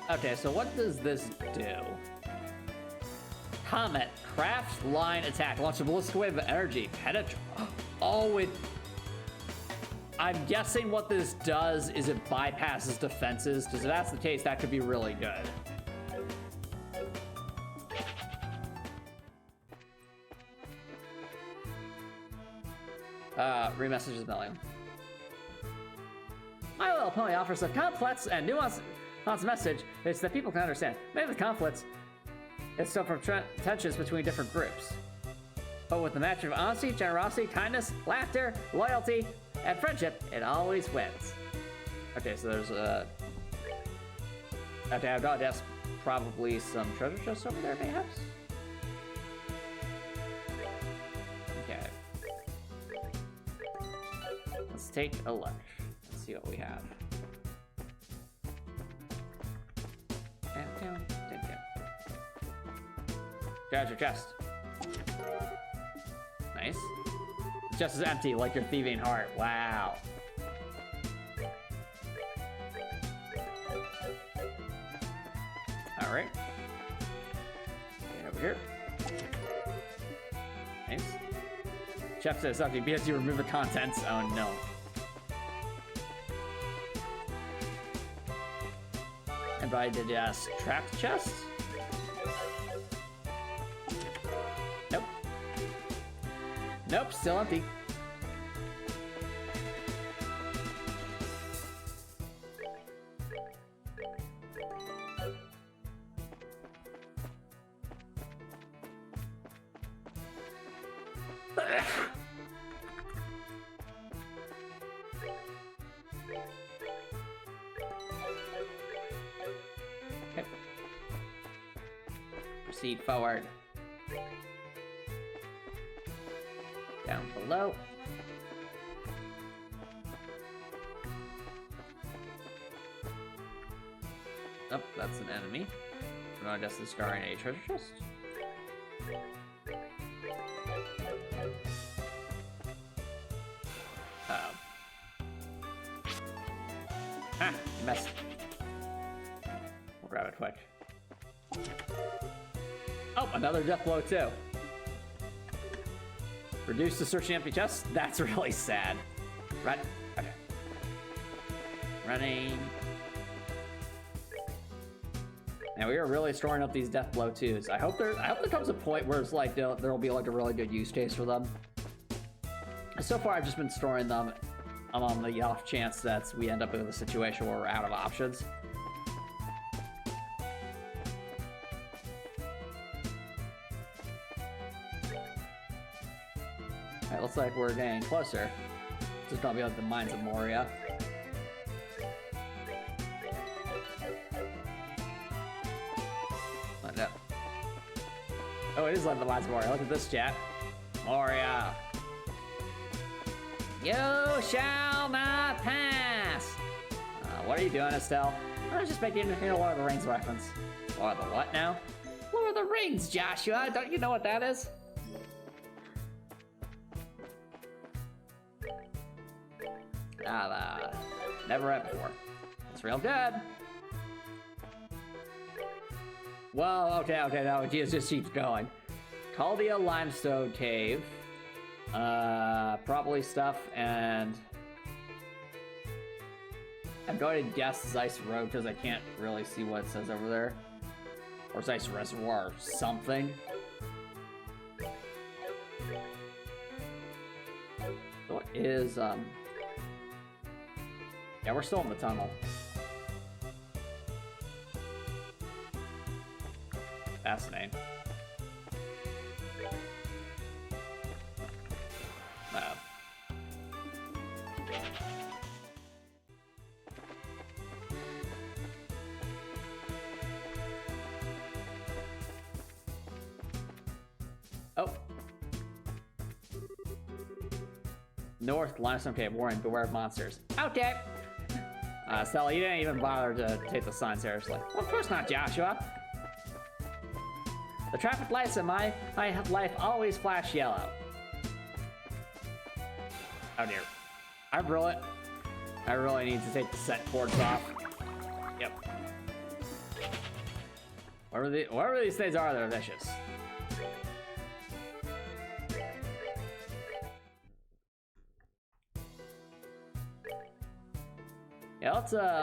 Okay, so what does this do? Comet, craft line attack, launch a ballistic wave of energy, penetrate. Oh, I'm guessing what this does is it bypasses defenses, because if that's the case, that could be really good. Remessages million. My Little Pony offers a complex and nuanced message is that people can understand. Maybe the conflicts is still from tensions between different groups. But with the match of honesty, generosity, kindness, laughter, loyalty, and friendship, it always wins. Okay, so there's a... Okay, I've got to guess probably some treasure chests over there, perhaps? Okay. Let's take a look. Let's see what we have. Treasure chest. Nice. Just as empty, like your thieving heart. Wow. All right. Get over here. Nice. Chef says something because you remove the contents. Oh no. And I did trapped chest. Nope, still empty. Okay. Proceed forward. Down below. Oh, that's an enemy. No, I guess this guy in a treasure chest. Uh-oh. Ah, messed. We'll grab it quick. Oh, another death blow too. Reduce the searching empty chest? That's really sad. Run. Okay. Running. Now we are really storing up these death blow twos. I hope there comes a point where it's like there'll be like a really good use case for them. So far I've just been storing them on the off chance that we end up in a situation where we're out of options. Alright, looks like we're getting closer. This is probably like the Mines of Moria. Oh, no. Oh, it is like the Mines of Moria. Look at this, chat. Moria. You shall will not pass! What are you doing, Estelle? I was just making Lord of the Rings reference. Lord of the what now? Lord of the Rings, Joshua! Don't you know what that is? Never read before. It's real good. Whoa, okay, no, it just keeps going. Caldia Limestone Cave. Probably stuff, and I'm going to guess Zeiss Road because I can't really see what it says over there. Or Zeiss Reservoir or something. What is, yeah, we're still in the tunnel. Fascinating. Oh. North Limestone Cave, warning, beware of monsters. Okay. Stella, you didn't even bother to take the sign seriously. Well, of course not, Joshua. The traffic lights in my life always flash yellow. Oh dear. I really need to take the set cords off. Yep. Whatever these things are, they're vicious. Yeah,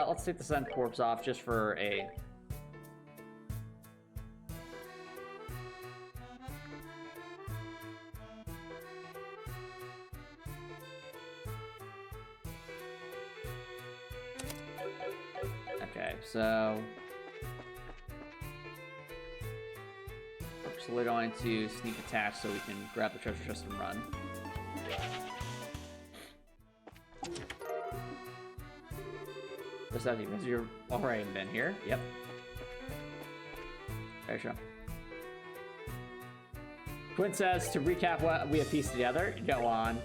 let's take the scent corpse off just for a. Okay, so we're going to sneak attack so we can grab the treasure chest and run. Just because you're already been here. Yep. Very sure. Quinn says to recap what we have pieced together. Go on.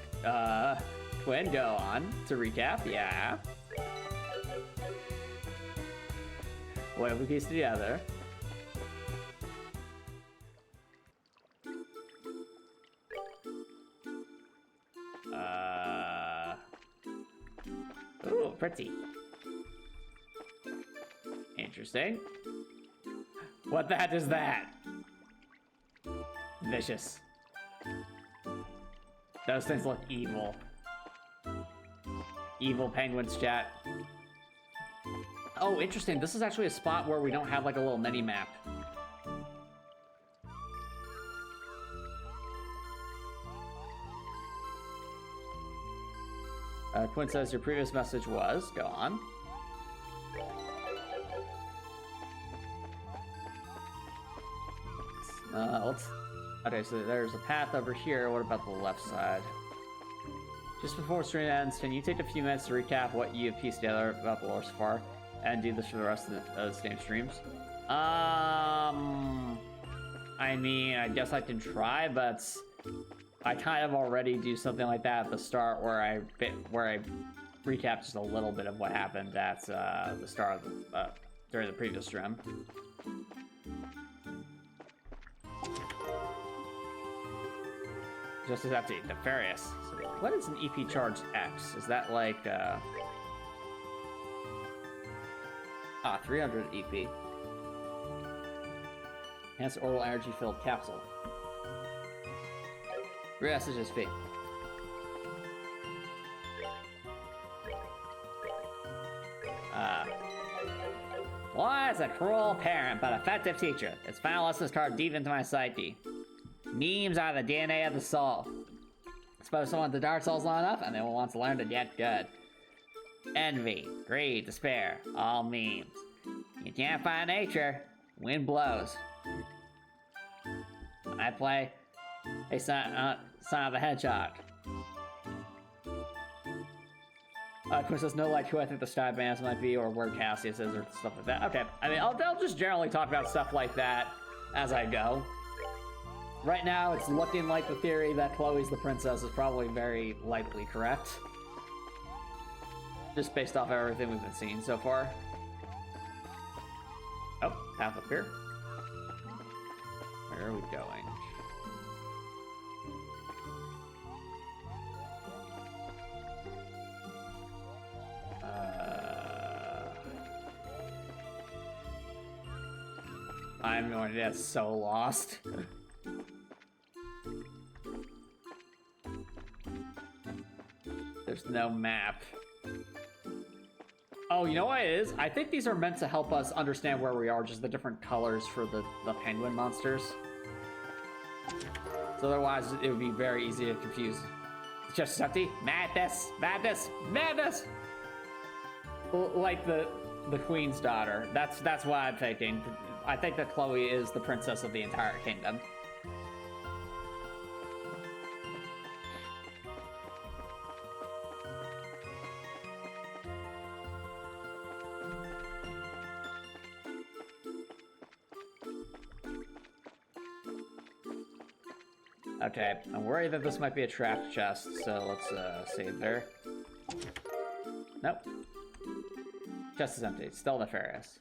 Quinn, go on to recap. Yeah. What have we pieced together? Ooh, pretty. Interesting. What the heck is that? Vicious. Those things look evil. Evil penguins, chat. Oh, interesting. This is actually a spot where we don't have like a little mini map. Quinn says your previous message was, go on. Okay, so there's a path over here. What about the left side? Just before stream ends, can you take a few minutes to recap what you have pieced together about the lore so far, and do this for the rest of the same streams? I mean, I guess I can try, but I kind of already do something like that at the start, where I recap just a little bit of what happened at the start of during the previous stream. Just as empty, nefarious. So what is an EP charge X? Is that like 300 EP. Enhanced oral energy filled capsule. Messages fee. Was a cruel parent but effective teacher. Its final lessons carved deep into my psyche. Memes are the DNA of the soul. Suppose someone's the Dark Souls long enough and they will want to learn to get good. Envy, greed, despair, all memes. You can't find nature. Wind blows. I play a son of the Hedgehog. Quinn says no like who I think the Sky Bands might be or where Cassius is or stuff like that. Okay, I mean, I'll just generally talk about stuff like that as I go. Right now, it's looking like the theory that Chloe's the princess is probably very likely correct. Just based off everything we've been seeing so far. Oh, path up here. Where are we going? I'm going to get so lost. There's no map. Oh, you know what it is? I think these are meant to help us understand where we are, just the different colors for the penguin monsters. So otherwise, it would be very easy to confuse. It's just empty. Madness! Madness! Madness! Like the queen's daughter. That's what I'm thinking. I think that Chloe is the princess of the entire kingdom. Okay, I'm worried that this might be a trapped chest, so let's save there. Nope. Chest is empty. Still nefarious.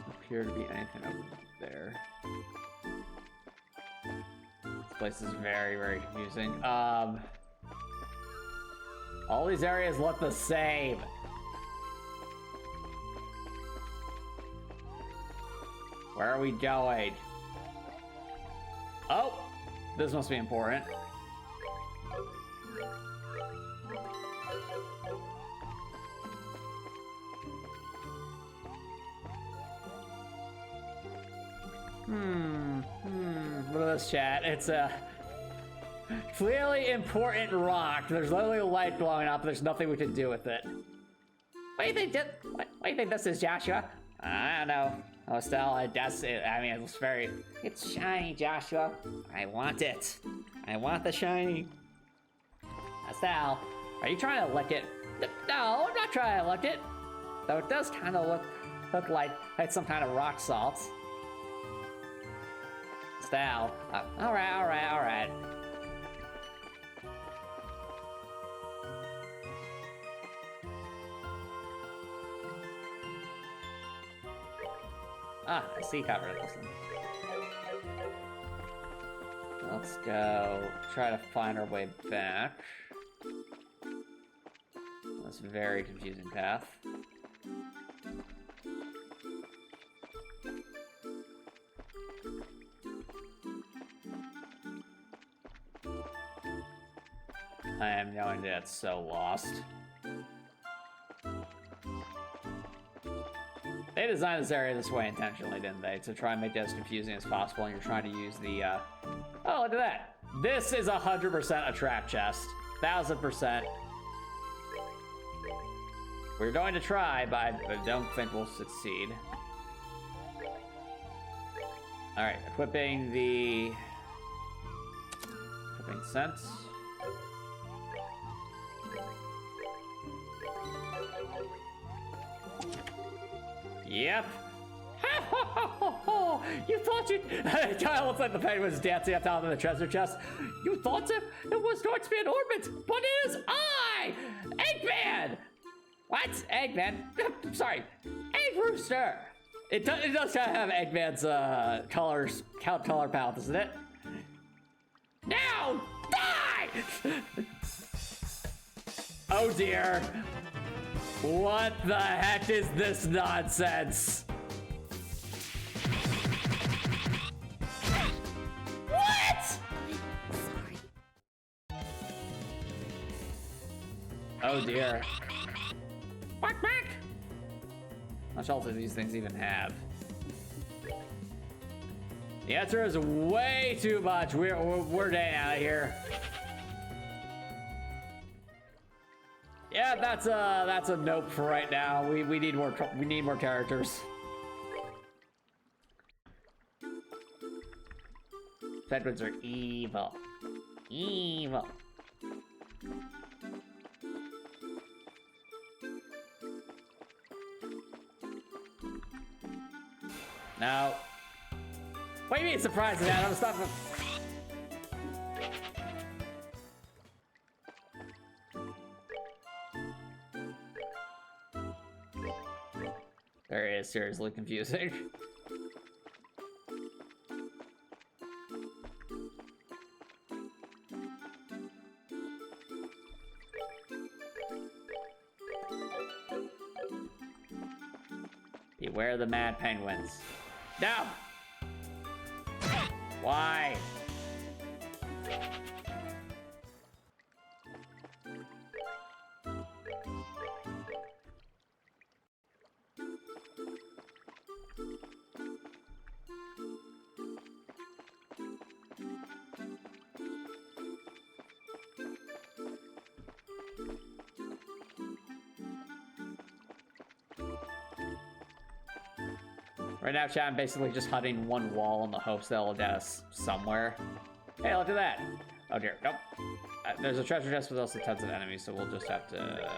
Appear to be anything over there. This place is very, very confusing. All these areas look the same. Where are we going? Oh, this must be important. Look at this, chat. It's a clearly important rock. There's literally a light glowing up. There's nothing we can do with it. What do you think? What do you think this is, Joshua? I don't know. Oh, Estelle, I guess I mean, it's very... It's shiny, Joshua. I want it. I want the shiny. Estelle, are you trying to lick it? No, I'm not trying to lick it. Though it does kind of look like it's some kind of rock salt. Estelle. All right. Ah, I see covered this one. Let's go try to find our way back. This very confusing path. I am going to get so lost. They designed this area this way intentionally, didn't they? To try and make it as confusing as possible, and you're trying to use the, Oh, look at that! This is 100% a trap chest. 1000%. We're going to try, but I don't think we'll succeed. Alright, equipping sense. Yep. You thought you... It kind of looks like the penguin's dancing on top of the treasure chest. You thought it was going to be an orbit, but it is I! Eggman! What? Eggman? Sorry. Egg Rooster! It does kind of have Eggman's color palette, doesn't it? Now, die! Oh dear. What the heck is this nonsense? What? Sorry. Oh dear. Quack, quack. How much else do these things even have? The answer is way too much. We're getting out of here. Yeah, that's a nope for right now. We need more characters. Penguins are evil. Evil. No. What do you mean surprising that? I'm stopping. There is seriously confusing. Beware the mad penguins. No! Why? Right now, chat, I'm basically just hunting one wall in the hopes that it'll get us somewhere. Hey, look at that! Oh dear, nope. There's a treasure chest with also tons of enemies, so we'll just have to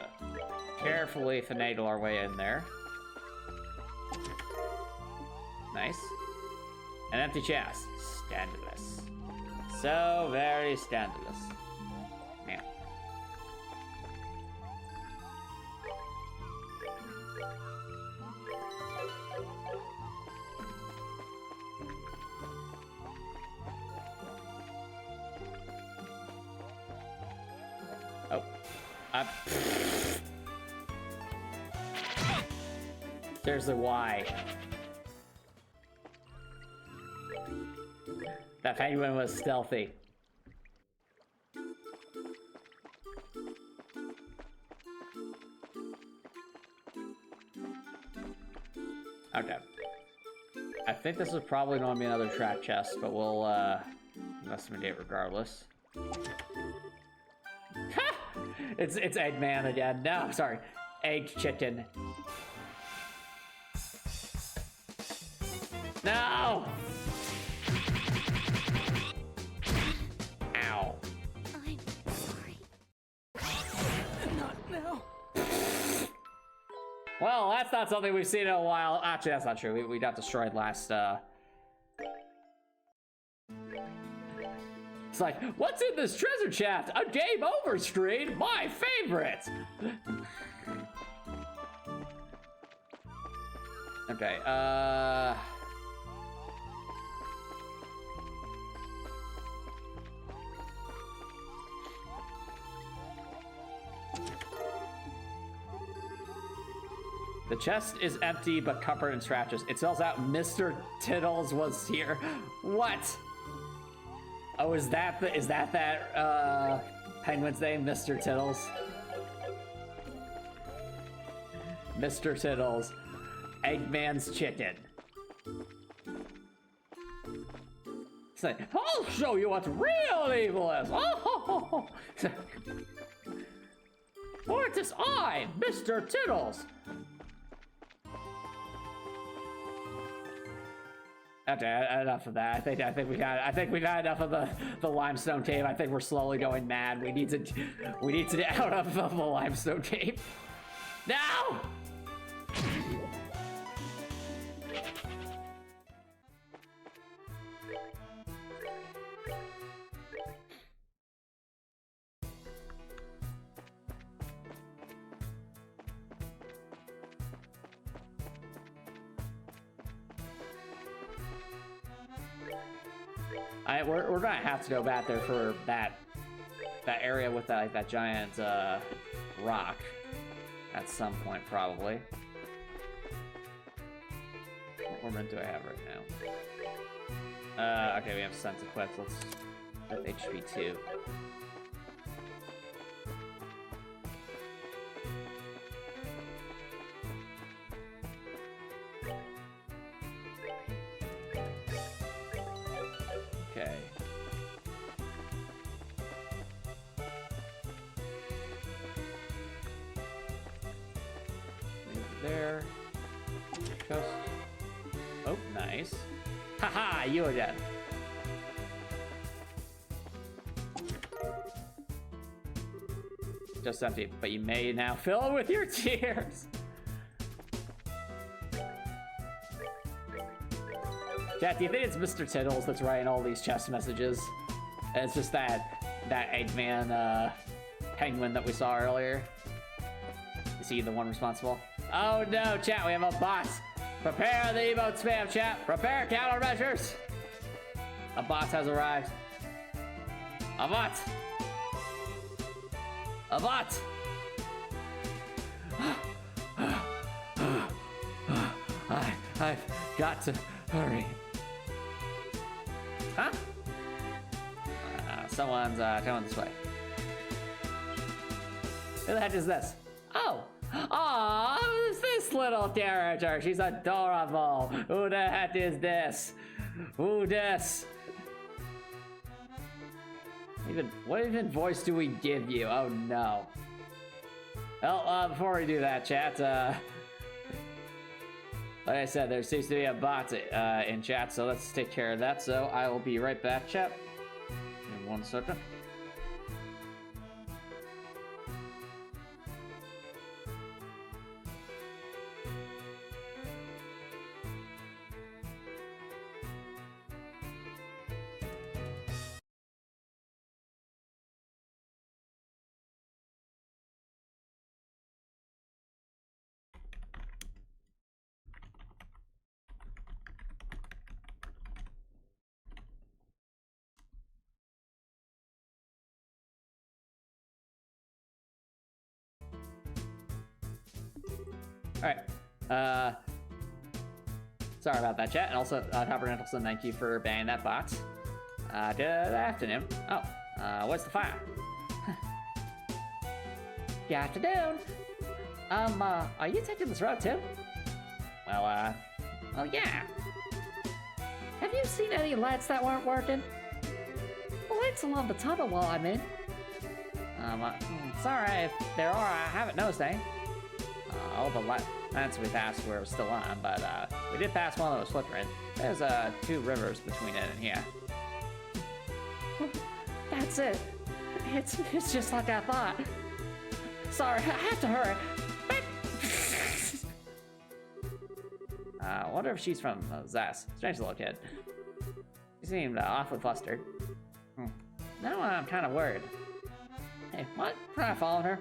carefully finagle our way in there. Nice. An empty chest. Scandalous. So very scandalous. Man. Oh. Seriously, why? That penguin was stealthy. Okay. I think this is probably going to be another trap chest, but we'll investigate regardless. It's Eggman again. No, sorry. Egg chicken. No! Ow. I'm sorry. Not now. Well, that's not something we've seen in a while. Actually, that's not true. We got destroyed last, It's like, what's in this treasure chest? A game over screen? My favorite! Okay, the chest is empty but covered in scratches. It spells out Mr. Tittles was here. What? Oh, is that penguin's name, Mr. Tittles? Mr. Tittles, Eggman's chicken. It's like, I'll show you what real evil is. Oh, or it is I, Mr. Tittles. Okay, enough of that. I think we got enough of the limestone cave. I think we're slowly going mad. We need to get out of the limestone cave. No! We're gonna have to go back there for that area with that giant rock at some point, probably. What ornament do I have right now? Okay, we have sense equipped. Let's put HP 2. Okay. There. Coast. Oh, nice. Haha, you again. Just empty, but you may now fill it with your tears. Jack, do you think it's Mr. Tittles that's writing all these chest messages? And it's just that Eggman penguin that we saw earlier? Is he the one responsible? Oh no, chat, we have a bot. Prepare the emote spam, chat. Prepare countermeasures. A bot has arrived. A bot. A bot. I've got to hurry. Huh? Someone's coming this way. Who the heck is this? Oh! Aw, who's this little character? She's adorable. Who the heck is this? Who this? What even voice do we give you? Oh no. Well, before we do that, chat, like I said, there seems to be a bot in chat, so let's take care of that. So I will be right back, chat. In 1 second. Alright, sorry about that, chat, and also, Copper Gentleson, thank you for banning that bot. Good afternoon. Oh, what's the fire? Good afternoon. Are you taking this road too? Well, oh yeah. Have you seen any lights that weren't working? The lights along the tunnel while I'm in. Sorry if there are, I haven't noticed any. All the lights we passed were still on, but we did pass one that was flickering. There's 2 rivers between it and here. That's it. It's just like I thought. Sorry, I have to hurry. I wonder if she's from Zeiss. Strange little kid. She seemed awfully flustered. Now I'm kind of worried. Hey, what? Try to follow her?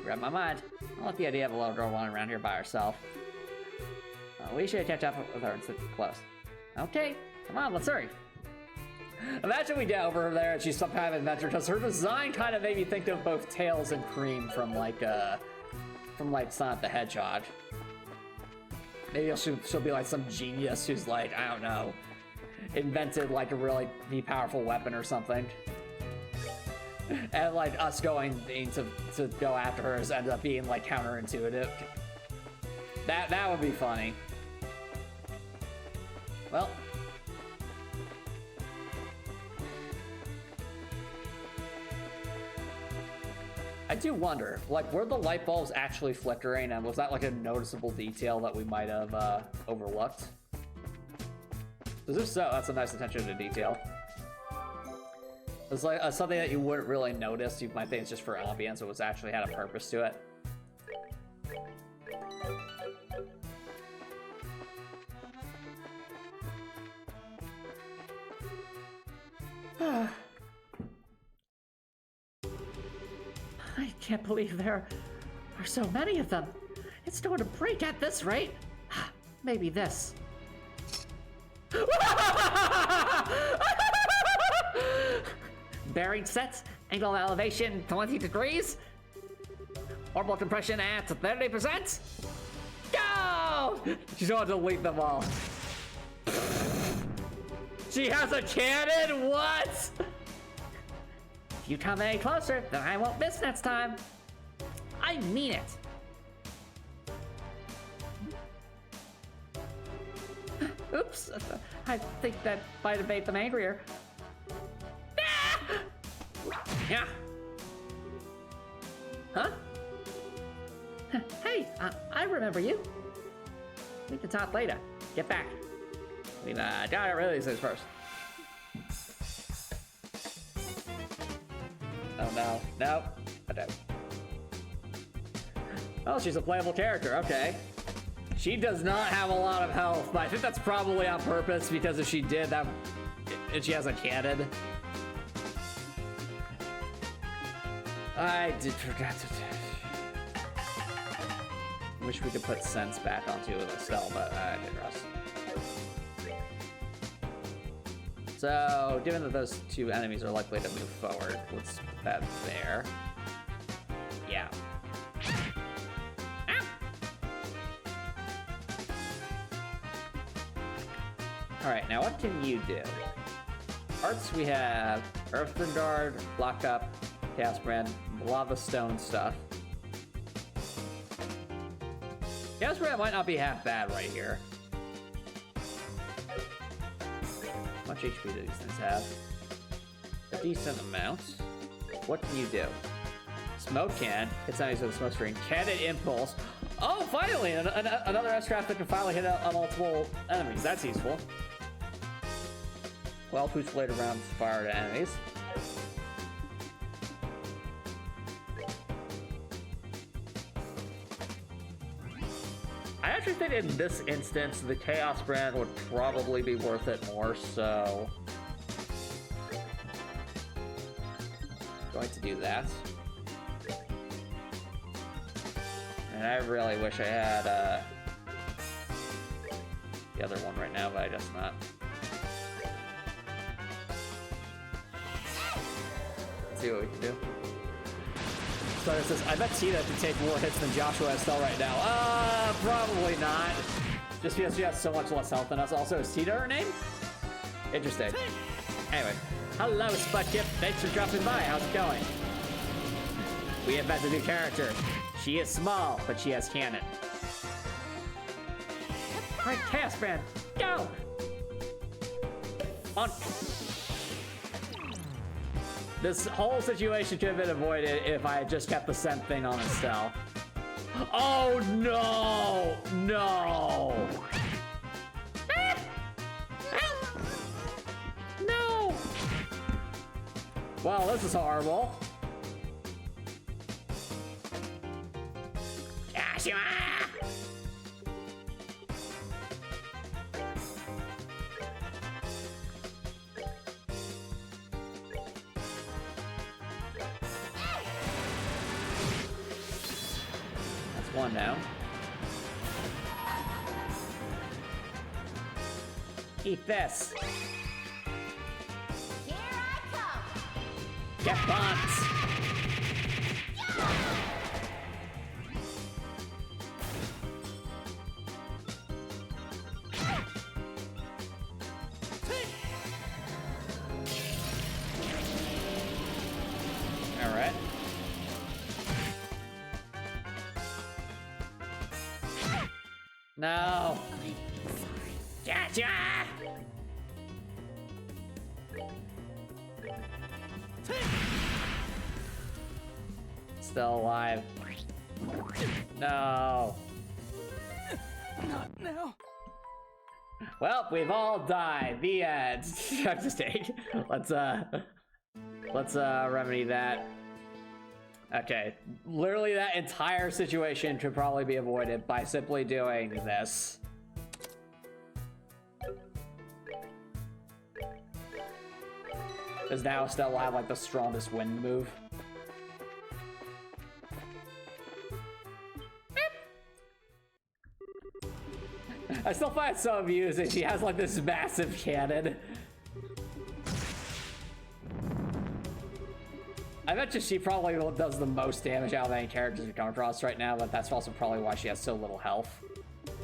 Read my mind. I like the idea of a little girl wandering around here by herself. We should catch up with her and sit close. Okay, come on, let's hurry. Imagine we get over there and she's some kind of adventure, because her design kind of made me think of both Tails and Cream from like Sonic the Hedgehog. Maybe she'll be like some genius who's like, I don't know, invented like a really powerful weapon or something. And like us going to go after her ends up being like counterintuitive. That would be funny. Well. I do wonder, like, were the light bulbs actually flickering, and was that like a noticeable detail that we might have overlooked? Because if so, that's a nice attention to detail. It's like something that you wouldn't really notice. You might think it's just for ambience, but it actually had a purpose to it. I can't believe there are so many of them. It's going to break at this rate. Maybe this. Bearing sets, angle of elevation 20 degrees. Orbital compression at 30%. Go! She's going to delete them all. She has a cannon? What? If you come any closer, then I won't miss next time. I mean it. Oops, I think that might have made them angrier. Yeah. Huh? Hey, I remember you. We can talk later. Get back. I mean, gotta release this first. Oh no, no, I don't. Oh, she's a playable character, okay. She does not have a lot of health, but I think that's probably on purpose, because if she did, and she has a cannon. I did forget to. Wish we could put Sense back onto Estelle, but I digress. So, given that those two enemies are likely to move forward, let's put that there. Yeah. Alright, now what can you do? Arts, we have Earthen Guard, Lock Up, Chaos Brand, Lava Stone stuff. Chaos Brand might not be half bad right here. How much HP do these things have? A decent amount. What can you do? Smoke Can. Hits enemies with a smoke screen. Cannon Impulse. Oh, finally! Another S-Craft that can finally hit multiple enemies. That's useful. Well, push later rounds fire to enemies. I actually think in this instance, the Chaos Brand would probably be worth it more, so... going to do that. And I really wish I had the other one right now, but I guess not. Let's see what we can do. So it says, I bet Tita could take more hits than Joshua Estelle right now. Probably not. Just because she has so much less health than us. Also, is Tita her name? Interesting. Anyway. Hello, Spudkip. Thanks for dropping by. How's it going? We have met a new character. She is small, but she has cannon. Alright, Chaos Brand, go! On. This whole situation could have been avoided if I had just kept the scent thing on Estelle. Oh no! No! No! Well, this is horrible. Joshua! That's one now. Eat this. Here I come. Get bumped. All right. No. Gotcha. Still alive. No. Not now. Well, we've all died. The end. I'm just kidding. Let's remedy that. Okay, literally that entire situation could probably be avoided by simply doing this. Because now Estelle will have like the strongest wind move. I still find it so amusing. She has like this massive cannon. I bet you she probably does the most damage out of any characters we come across right now, but that's also probably why she has so little health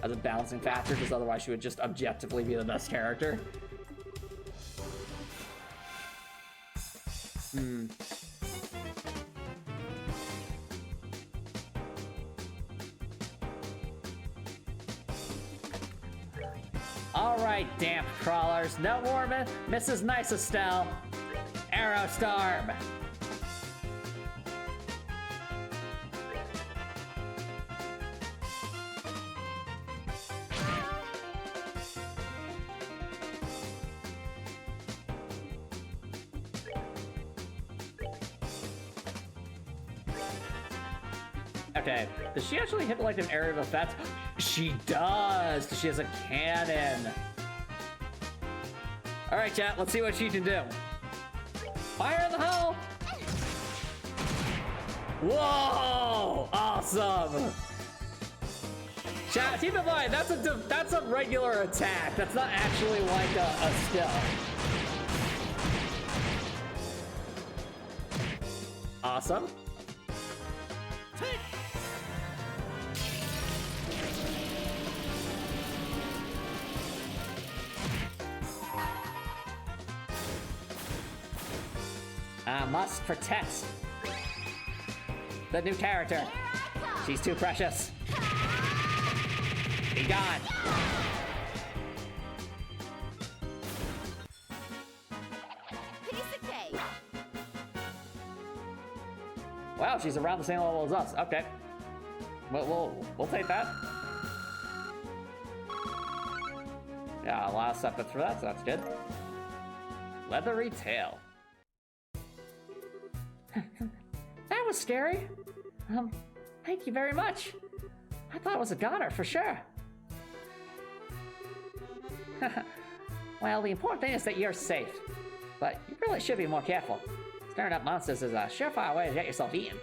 as a balancing factor, because otherwise she would just objectively be the best character. Alright, damp crawlers. No more Mrs. Nice Estelle. Arrow Storm. Okay, does she actually hit like an area of effect? She does, because she has a cannon. All right, chat, let's see what she can do. Fire in the hole! Whoa, awesome. Chat, keep in mind, that's a regular attack. That's not actually like a skill. Awesome. I must protect the new character. She's too precious. Be gone. Piece of cake. Wow, she's around the same level as us. Okay. We'll take that. Yeah, a lot of stuff for that, so that's good. Leathery tail. That was scary. Thank you very much. I thought it was a goner for sure. Well, the important thing is that you're safe. But you really should be more careful. Stirring up monsters is a surefire way to get yourself eaten.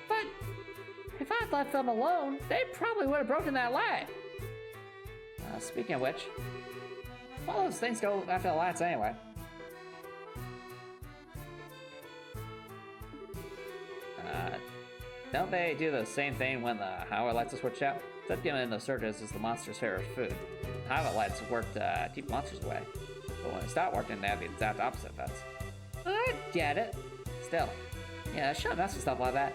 But if I'd left them alone, they probably would have broken that light. Speaking of which, all those things go after the lights anyway. Don't they do the same thing when the highway lights are switched out? Instead of giving the surges is the monster's favorite food. Highway lights work to keep monsters away. But when they stop working, they have the exact opposite effects. I get it. Still, yeah, shouldn't mess with stuff like that.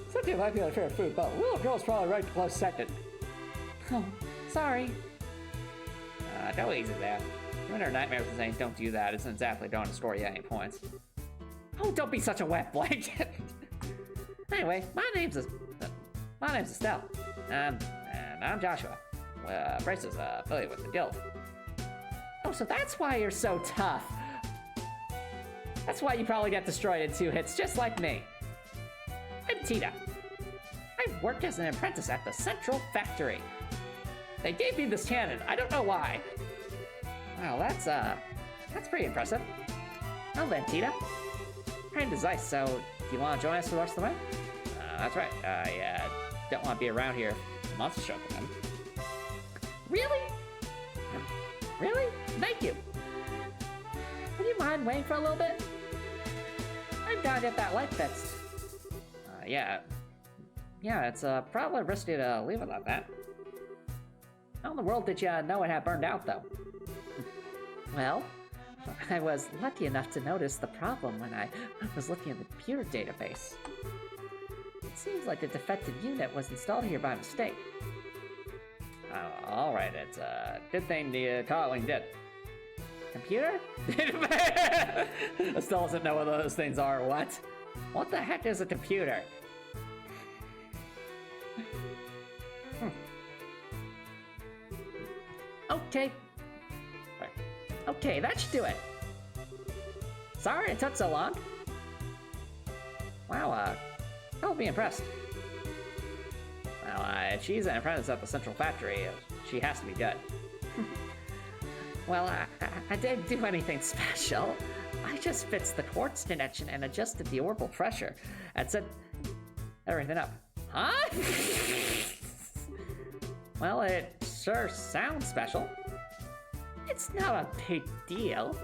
Something might be their favorite food, but little girl's probably right to close second. Oh, sorry. Go easy there. When her nightmares and saying don't do that isn't exactly going to score you any points. Oh, don't be such a wet blanket. Anyway, my name's Estelle. And I'm Joshua. Bryce is affiliated with the guild. Oh, so that's why you're so tough. That's why you probably get destroyed in 2 hits, just like me. I'm Tita. I work as an apprentice at the Central Factory. They gave me this cannon. I don't know why. Wow, that's pretty impressive. Well then, Tita. I'm Zeiss, so do you want to join us for the rest of the way? That's right. I don't want to be around here if monsters show up again. Really? Really? Thank you. Would you mind waiting for a little bit? I'm gonna get that light fixed. Yeah, it's probably risky to leave it like that. How in the world did you know it had burned out, though? Well, I was lucky enough to notice the problem when I was looking at the computer database. It seems like the defective unit was installed here by mistake. Alright, it's a good thing the calling did. Computer? I still doesn't know what those things are. What? What the heck is a computer? Okay. Okay, that should do it. Sorry it took so long. Wow, I'll be impressed. Well, if she's an apprentice at the Central Factory, she has to be good. Well, I didn't do anything special. I just fixed the quartz connection and adjusted the orbital pressure and set everything up. Huh? Well, it sure sounds special. It's not a big deal.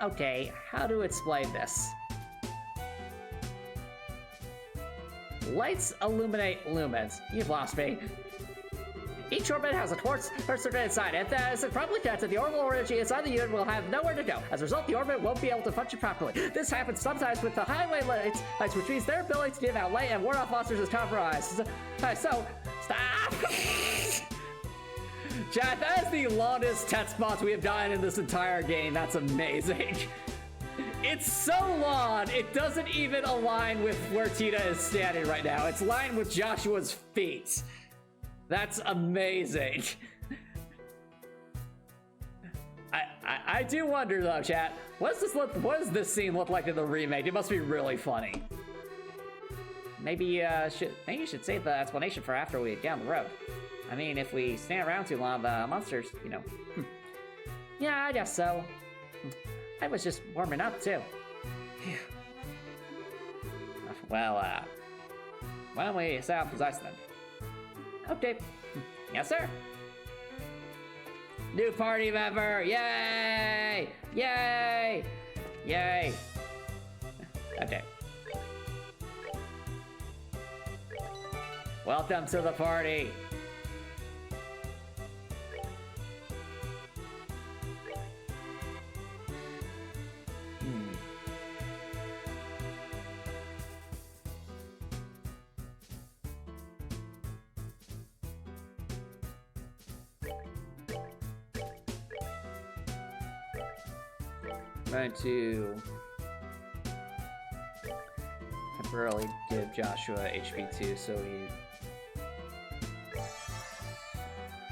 Okay, how to explain this? Lights illuminate lumens. You've lost me. Each orbit has a quartz cursor inside it that is properly connected. The orbital energy inside the unit will have nowhere to go. As a result, the orbit won't be able to function properly. This happens sometimes with the highway lights, which means their ability to give out light and ward off monsters is compromised. So, stop! Chat, that is the longest text box we have done in this entire game. That's amazing. It's so long, it doesn't even align with where Tita is standing right now. It's aligned with Joshua's feet. That's amazing. I do wonder though, chat. What does this scene look like in the remake? It must be really funny. Maybe you should save the explanation for after we get down the road. I mean, if we stand around too long, the monsters, you know. Yeah, I guess so. I was just warming up too. Well, why don't we set out for Zeiss then? Update. Yes, sir. New party member! Yay! Yay! Yay! Okay. Welcome to the party. Going to temporarily give Joshua HP2 so he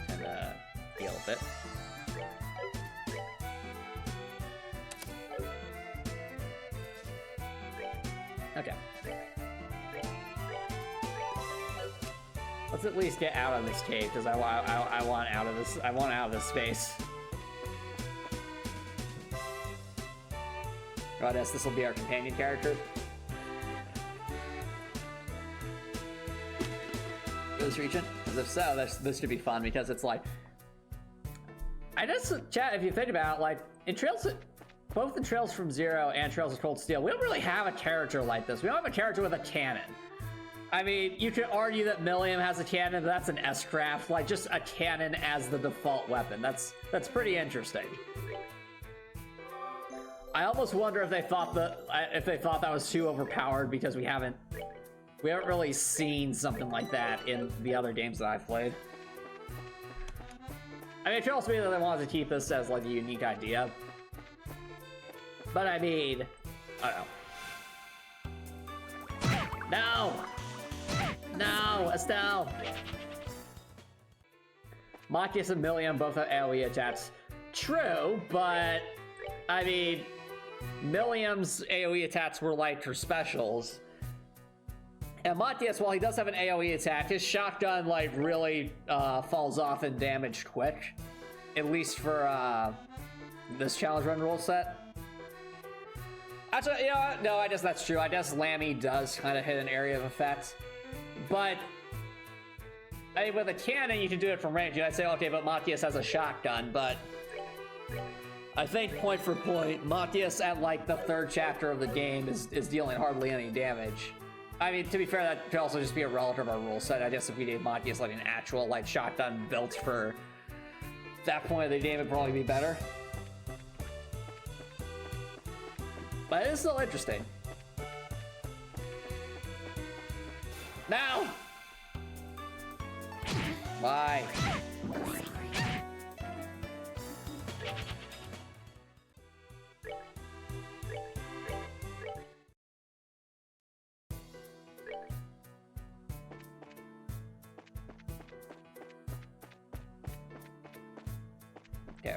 can heal a bit. Okay. Let's at least get out of this cave because I want out of this. I want out of this space. Goddess, this will be our companion character. This region? Because if so, this could be fun because it's like... I just, chat, if you think about it, like, in Trails... Both in Trails from Zero and Trails of Cold Steel, we don't really have a character like this. We don't have a character with a cannon. I mean, you could argue that Milliam has a cannon, but that's an S-craft. Like, just a cannon as the default weapon. That's pretty interesting. I almost wonder if they thought that was too overpowered because we haven't really seen something like that in the other games that I've played. I mean, it tells me that they wanted to keep this as like a unique idea, but I mean, I don't know. No, Estelle. Machias and Milliam both have AoE attacks. True, but I mean, Milliam's AoE attacks were like her specials. And Machias, while he does have an AoE attack, his shotgun like really falls off and damaged quick. At least for this challenge run rule set. Actually, you know what? No, I guess that's true. I guess Lammy does kind of hit an area of effect. But I mean, with a cannon, you can do it from range. I'd say, okay, but Machias has a shotgun, but I think point for point, Machias at like the third chapter of the game is dealing hardly any damage. I mean, to be fair, that could also just be a relative of our rule set. I guess if we gave Machias like an actual like shotgun built for that point of the game, it'd probably be better. But it is still interesting. Now! Why? Okay.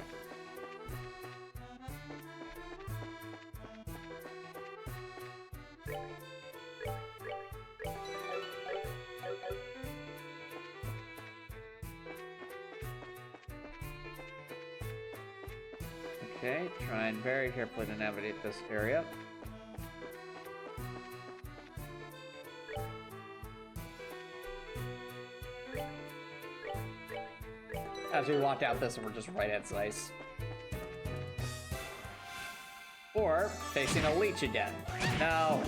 Okay, trying very carefully to navigate this area. As we walk out this, we're just right at Zeiss. Or facing a leech again. No.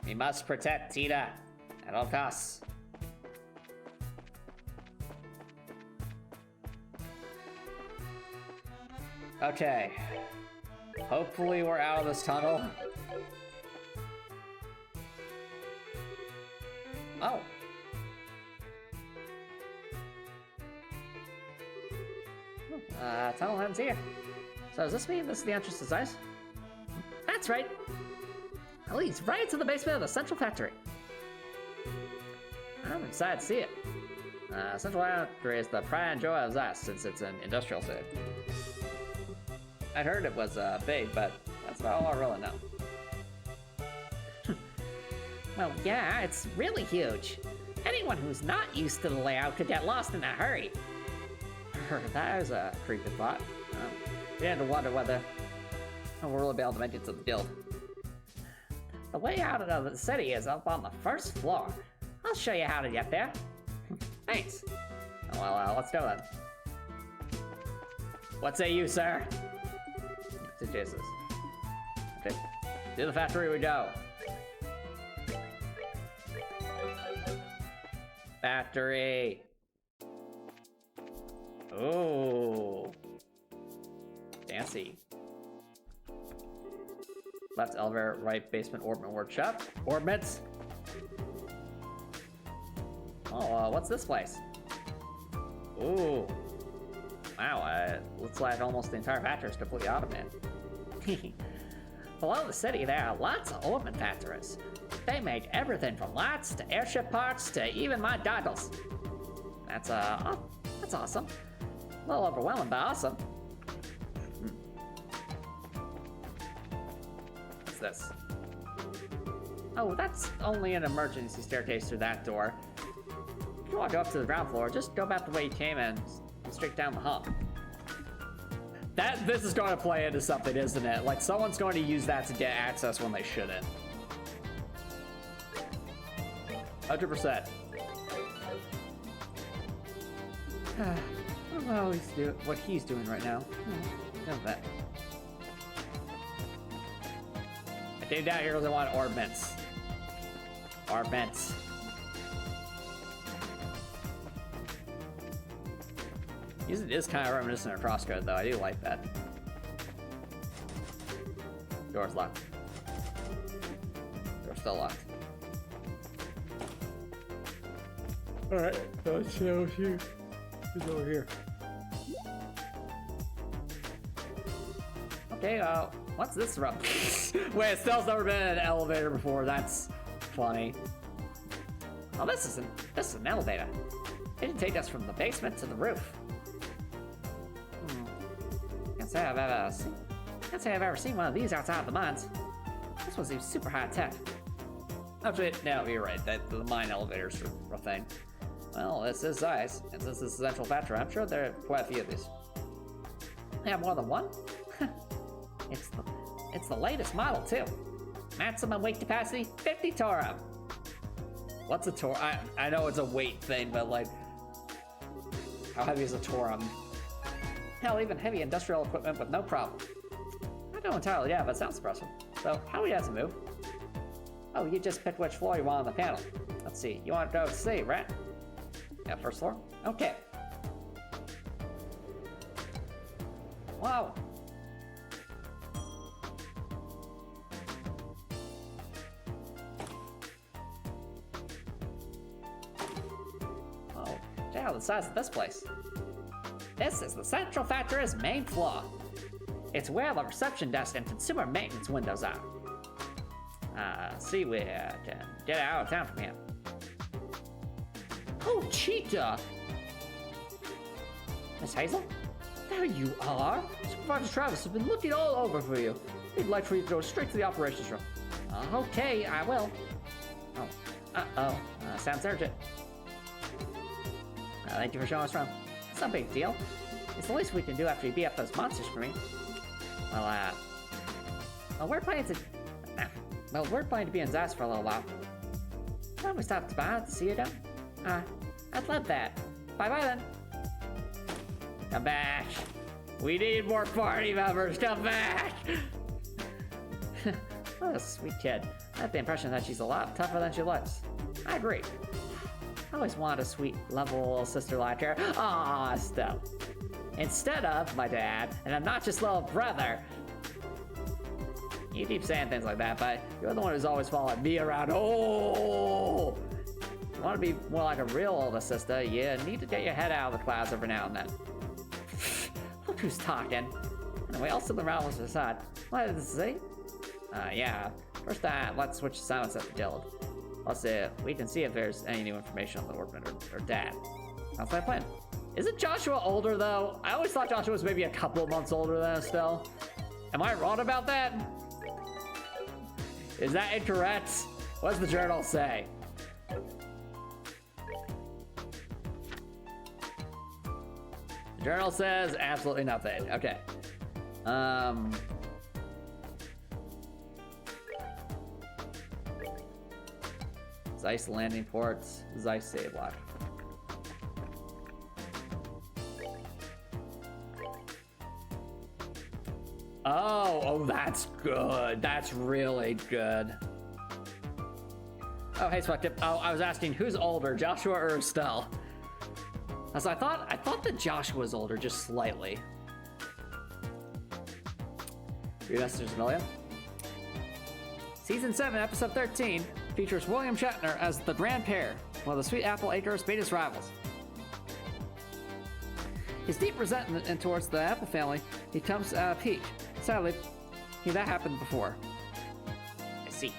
We must protect Tita at all costs. Okay. Hopefully we're out of this tunnel. Oh. Tunnel ends here. So does this mean this is the entrance to Zeiss? That's right. It leads right into the basement of the central factory. I'm excited to see it. Central factory is the pride and joy of Zeiss since it's an industrial city. I'd heard it was big, but that's about all I really know. Well, yeah, it's really huge. Anyone who's not used to the layout could get lost in a hurry. That was a creepy thought. Began to wonder we'll really be able to make it to the guild. The way out of the city is up on the first floor. I'll show you how to get there. Thanks. Well, let's go then. What say you, sir? To Jesus. Okay. To the factory we go. Factory. Ooh. Fancy. Left elevator, right basement, orbment workshop. Orbments. Oh, what's this place? Ooh. Wow, looks like almost the entire factory is completely automated. Below the city, there are lots of orbment factories. They make everything from lights to airship parts to even my goggles. That's awesome. A little overwhelming, but awesome. What's this? Oh, that's only an emergency staircase through that door. If you want to go up to the ground floor, just go back the way you came and straight down the hall. This is going to play into something, isn't it? Like, someone's going to use that to get access when they shouldn't. 100%. I don't know what he's doing right now. Know that. I think down here doesn't want orbments. Orbments. It is kind of reminiscent of Crosscode, though. I do like that. Door's locked. Door's still locked. Alright, let's see who's over here. Okay, what's this from? Wait, Estelle's never been in an elevator before. That's funny. Oh, this is an elevator. It didn't take us from the basement to the roof. Can't say I've ever seen one of these outside of the mines. This one seems super high tech. Actually, no, you're right. The mine elevators are a thing. Well, this is Zeiss, and since this is a central factory, I'm sure there are quite a few of these. They have more than one? It's the latest model too. Maximum weight capacity, 50 Torah. What's a Torah? I know it's a weight thing, but like, how heavy is a Torah? Hell, even heavy industrial equipment with no problem. I don't entirely, yeah, but sounds impressive. So, how do you guys move? Oh, you just pick which floor you want on the panel. Let's see, you want to go to C, right? Yeah, first floor? Okay. Wow. Oh, check out the size of this place. This is the central factory's main floor. It's where the reception desk and consumer maintenance windows are. See, we can get out of town from here. Oh, Cheetah! Miss Hazel? There you are! Supervisor Travis has been looking all over for you. He'd like for you to go straight to the operations room. Okay, I will. Oh, sounds urgent. Thank you for showing us around. It's no big deal. It's the least we can do after you beat up those monsters for me. Well, we're planning to be in Zeiss for a little while. Why don't we stop by to see you down? I'd love that. Bye-bye then. Come back. We need more party members. Come back. What a sweet kid. I have the impression that she's a lot tougher than she looks. I agree. I always wanted a sweet, lovable little sister like her. Aw, Estelle. Instead of my dad, an obnoxious little brother. You keep saying things like that, but you're the one who's always following me around. Oh! If you want to be more like a real older sister, you need to get your head out of the clouds every now and then. Look who's talking. Anyway, I'll sit around with the side. What did this say? Yeah. First, let's switch to silence at the guild. Let's see, we can see if there's any new information on the workman or dad. How's that plan? Isn't Joshua older though? I always thought Joshua was maybe a couple of months older than Estelle. Am I wrong about that? Is that incorrect? What does the journal say? The journal says absolutely nothing. Okay. Zeiss landing ports, Zeiss save lock. Oh, that's good. That's really good. Oh, hey, Spectip. Oh, I was asking who's older, Joshua or Estelle? As I thought that Joshua was older, just slightly. Read messages, Amelia. Season 7, episode 13 features William Shatner as the grand pair, one of the Sweet Apple Acres' biggest rivals. His deep resentment towards the Apple family becomes Peach. Sadly, that happened before. I see.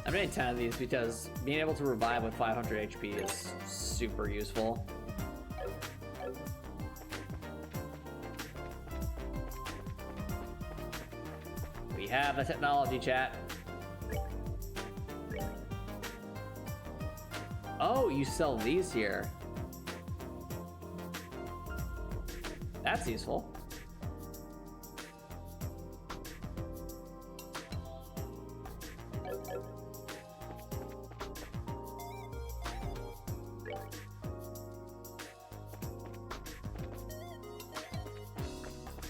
I'm doing 10 of these because being able to revive with 500 HP is super useful. We have a technology chat. Oh, you sell these here. That's useful.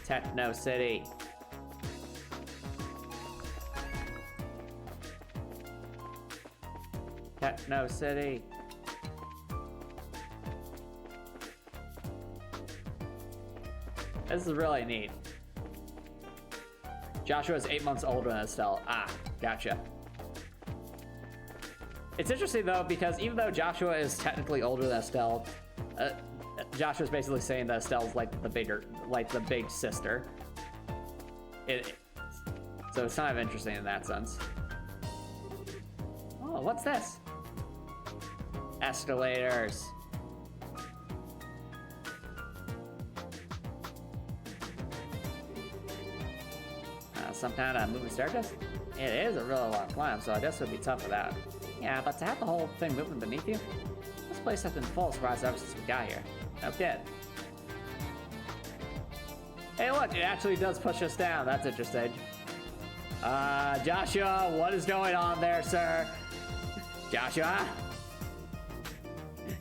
Techno City. Techno City. This is really neat. Joshua is 8 months older than Estelle. Ah, gotcha. It's interesting though, because even though Joshua is technically older than Estelle, Joshua's basically saying that Estelle's like the big sister. So it's kind of interesting in that sense. Oh, what's this? Escalators. Some kind of moving staircase? It is a really long climb, so I guess it would be tough for that. Yeah, but to have the whole thing moving beneath you? This place has been full of surprises ever since we got here. No kid. Hey look, it actually does push us down. That's interesting. Joshua, what is going on there, sir? Joshua?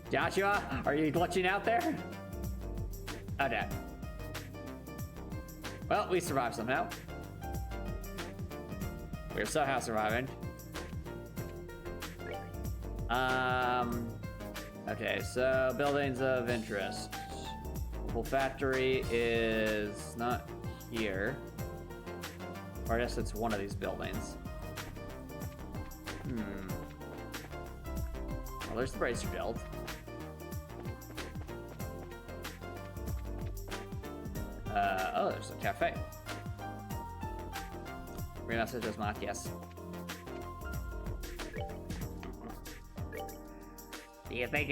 Joshua, are you glitching out there? Okay. Well, we survived somehow. We're somehow surviving. Okay, so buildings of interest. Well, factory is not here. Or I guess it's one of these buildings. Well, there's the bracer build. Oh, there's a cafe. Remessage as Mark, yes. Do you think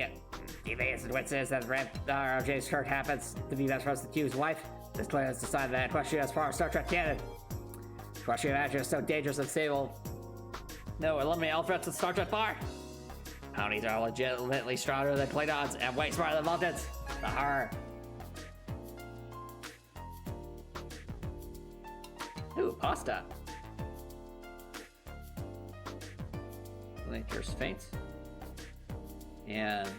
it's a coincidence that RJ's Kirk happens to be best friends with Q's wife? This clearly has decided that question as far as Star Trek canon. Question of action is so dangerous and stable. No, eliminate all threats to Star Trek bar. Bounties are legitimately stronger than Klingons and way smarter than Vulcans. The horror. Ooh, pasta. Nature's faint. And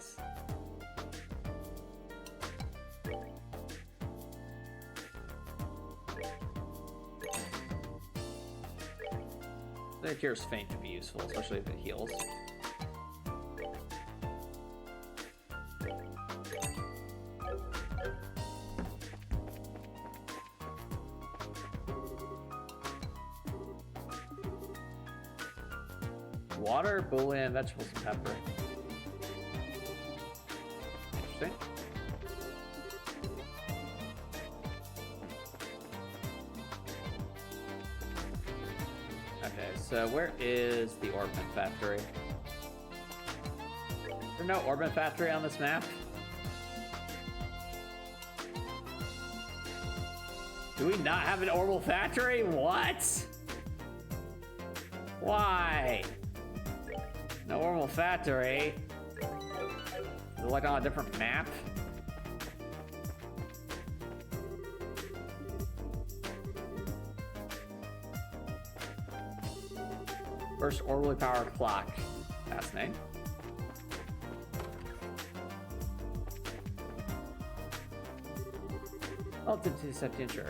the cure's faint to be useful, especially if it heals. Water, bouillon, vegetables, and pepper. Interesting. Okay, so where is the Orbit Factory? Is there no Orbit Factory on this map? Do we not have an orbital factory? What? Why? No orbital factory? Is it like on a different map? First orbitally powered clock. Fascinating. Welcome to the Septian Church.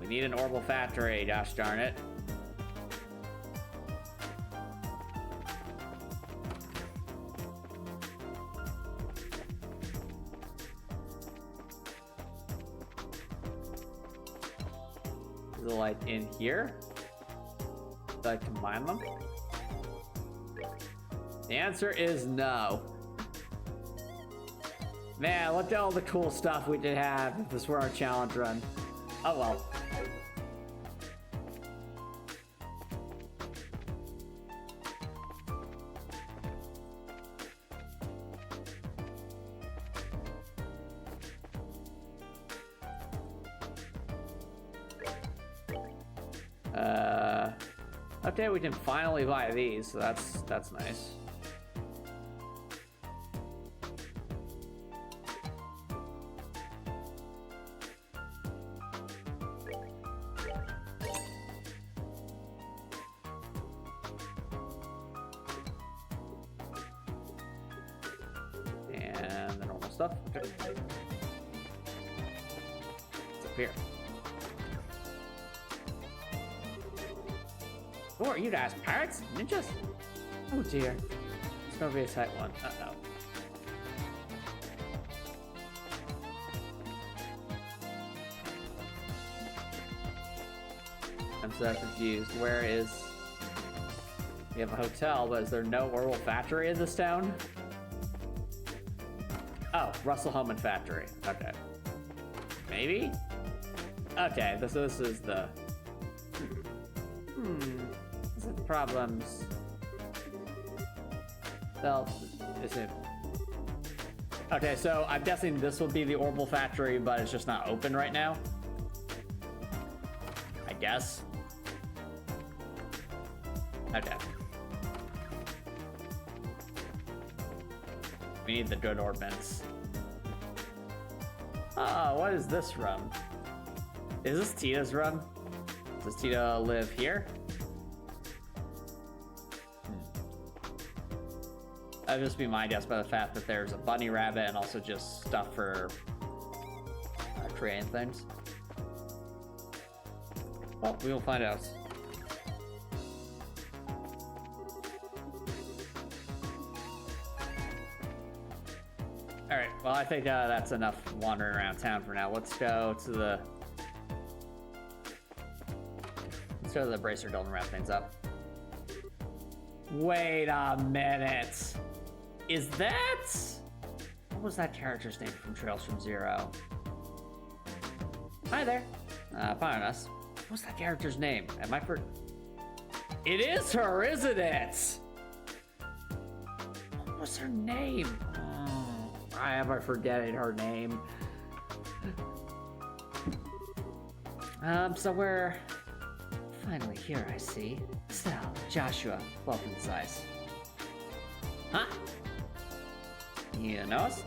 We need an orbital factory, gosh darn it. Is it like in here? Do I combine them? The answer is no. Man, look at all the cool stuff we did have if this were our challenge run. Oh well. Okay, we can finally buy these, so that's nice. And the normal stuff. Okay. It's up here. Who are you guys? Pirates? Ninjas? Oh dear. It's gonna be a tight one. Uh-oh. I'm so confused. Where is... We have a hotel, but is there no orbital factory in this town? Oh, Russell Homan Factory. Okay. Maybe? Okay, this is the... Is it problems? Well, is it... Okay, so I'm guessing this will be the orbital factory, but it's just not open right now. I guess. Okay. We need the good orbits. Oh, what is this room? Is this Tita's room? Does Tita live here? That'd just be my guess by the fact that there's a bunny rabbit and also just stuff for creating things. Well, we will find out. Alright, well I think that's enough wandering around town for now. Let's go to the... Let's go to the Bracer Guild and wrap things up. Wait a minute. Is that... What was that character's name from Trails from Zero? Hi there. Pardon us. What's that character's name? Am I for... It is her, isn't it? What was her name? I am forgetting her name. So we're finally here, I see. Estelle, Joshua, welcome to Zeiss. Huh? You know us?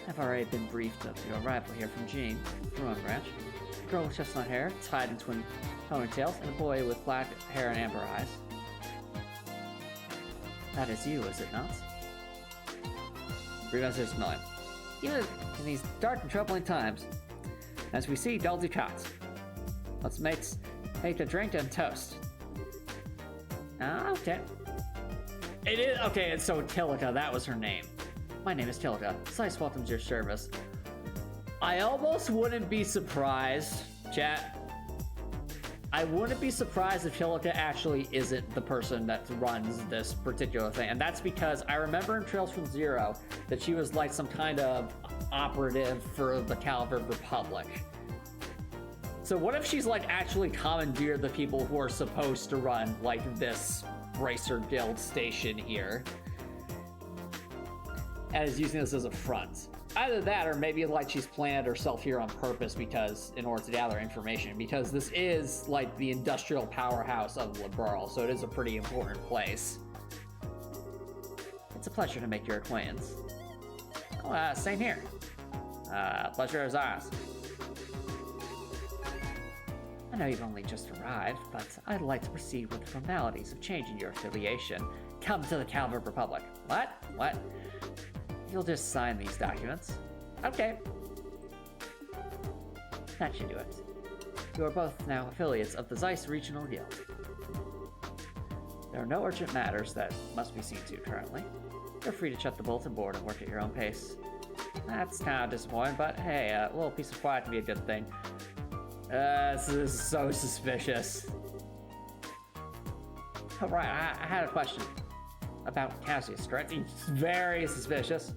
I've already been briefed of your arrival here from Jean, from Rowan Branch. A girl with chestnut hair, tied in twin ponytails, and a boy with black hair and amber eyes. That is you, is it not? Revisor smelling. Even in these dark and troubling times, as we see Dulce Cots. Let's make a drink and toast. Okay. It is okay, and so Tilica, that was her name. My name is Tilica. Zeiss welcomes your service. I almost wouldn't be surprised, chat. I wouldn't be surprised if Tilica actually isn't the person that runs this particular thing. And that's because I remember in Trails from Zero that she was like some kind of operative for the Caliber Republic. So what if she's like actually commandeered the people who are supposed to run like this Bracer Guild station here? and is using this as a front. Either that, or maybe like she's planted herself here on purpose because in order to gather information, because this is like the industrial powerhouse of Liberl, so it is a pretty important place. It's a pleasure to make your acquaintance. Oh, same here. Pleasure is ours. I know you've only just arrived, but I'd like to proceed with the formalities of changing your affiliation. Come to the Calvert Republic. What? What? You'll just sign these documents. Okay. That should do it. You are both now affiliates of the Zeiss Regional Guild. There are no urgent matters that must be seen to currently. Feel free to shut the bulletin board and work at your own pace. That's kind of disappointing, but hey, a little piece of quiet can be a good thing. This is so suspicious. Oh, right, I had a question about Cassius, correct? He's very suspicious.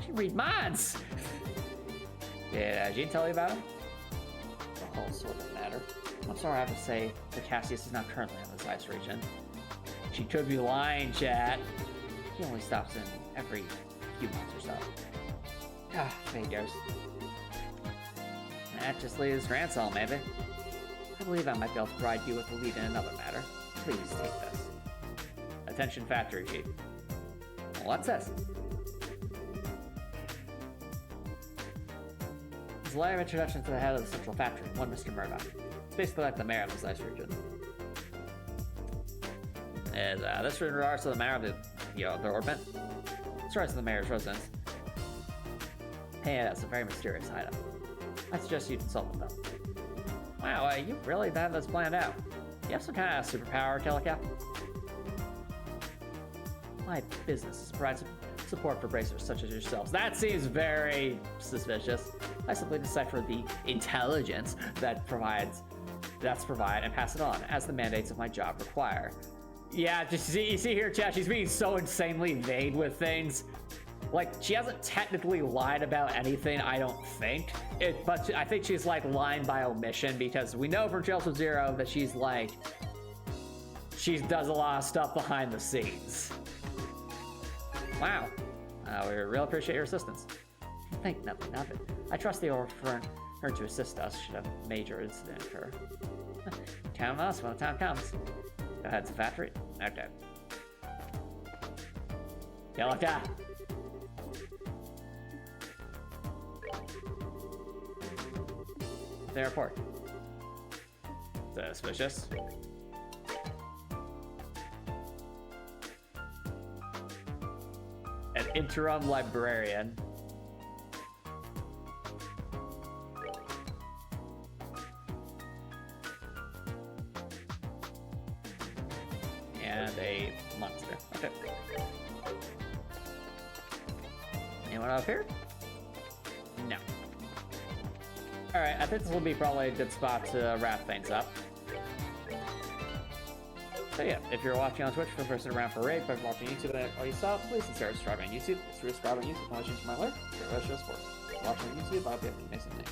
She read minds! Did Jean tell you about him? The whole sort of matter. I'm sorry I have to say that Cassius is not currently in the Zeiss region. She could be lying, chat. He only stops in every few months or so. Ah, figures. That just leaves Ransel, maybe. I believe I might be able to provide you with a lead in another matter. Please take this. Attention factory chief. What's this? It's a letter of introduction to the head of the central factory, one Mr. Murdoch. It's basically like the mayor of the Zeiss region. Is this in regards to the mayor of the, the orbit? As far as the mayor's residence. Hey, that's a very mysterious item. I suggest you consult with them. Wow, you really have this planned out. You have some kind of superpower, Telecap? My business is to provide support for bracers such as yourselves. That seems very suspicious. I simply decipher the intelligence that's provided and pass it on as the mandates of my job require. Yeah, just you see here, chat, she's being so insanely vague with things. Like, she hasn't technically lied about anything, I don't think. But I think she's, like, lying by omission, because we know from Trails of Zero that she's, like... She does a lot of stuff behind the scenes. Wow. We really appreciate your assistance. Think nothing of it. I trust the order for her to assist us should a major incident occur. Count on us when the time comes. Go ahead to the factory. Okay. Yellow cat. The airport. Suspicious. An interim librarian. And a monster. Okay. Anyone up here? No. Alright, I think this will be probably a good spot to wrap things up. So yeah, if you're watching on Twitch for the first around for raid, but watching YouTube and all you saw, please consider subscribing on YouTube. It's subscribe on YouTube, no change to my alert. Get rest of sports. Watching on YouTube, I'll be able to make some name.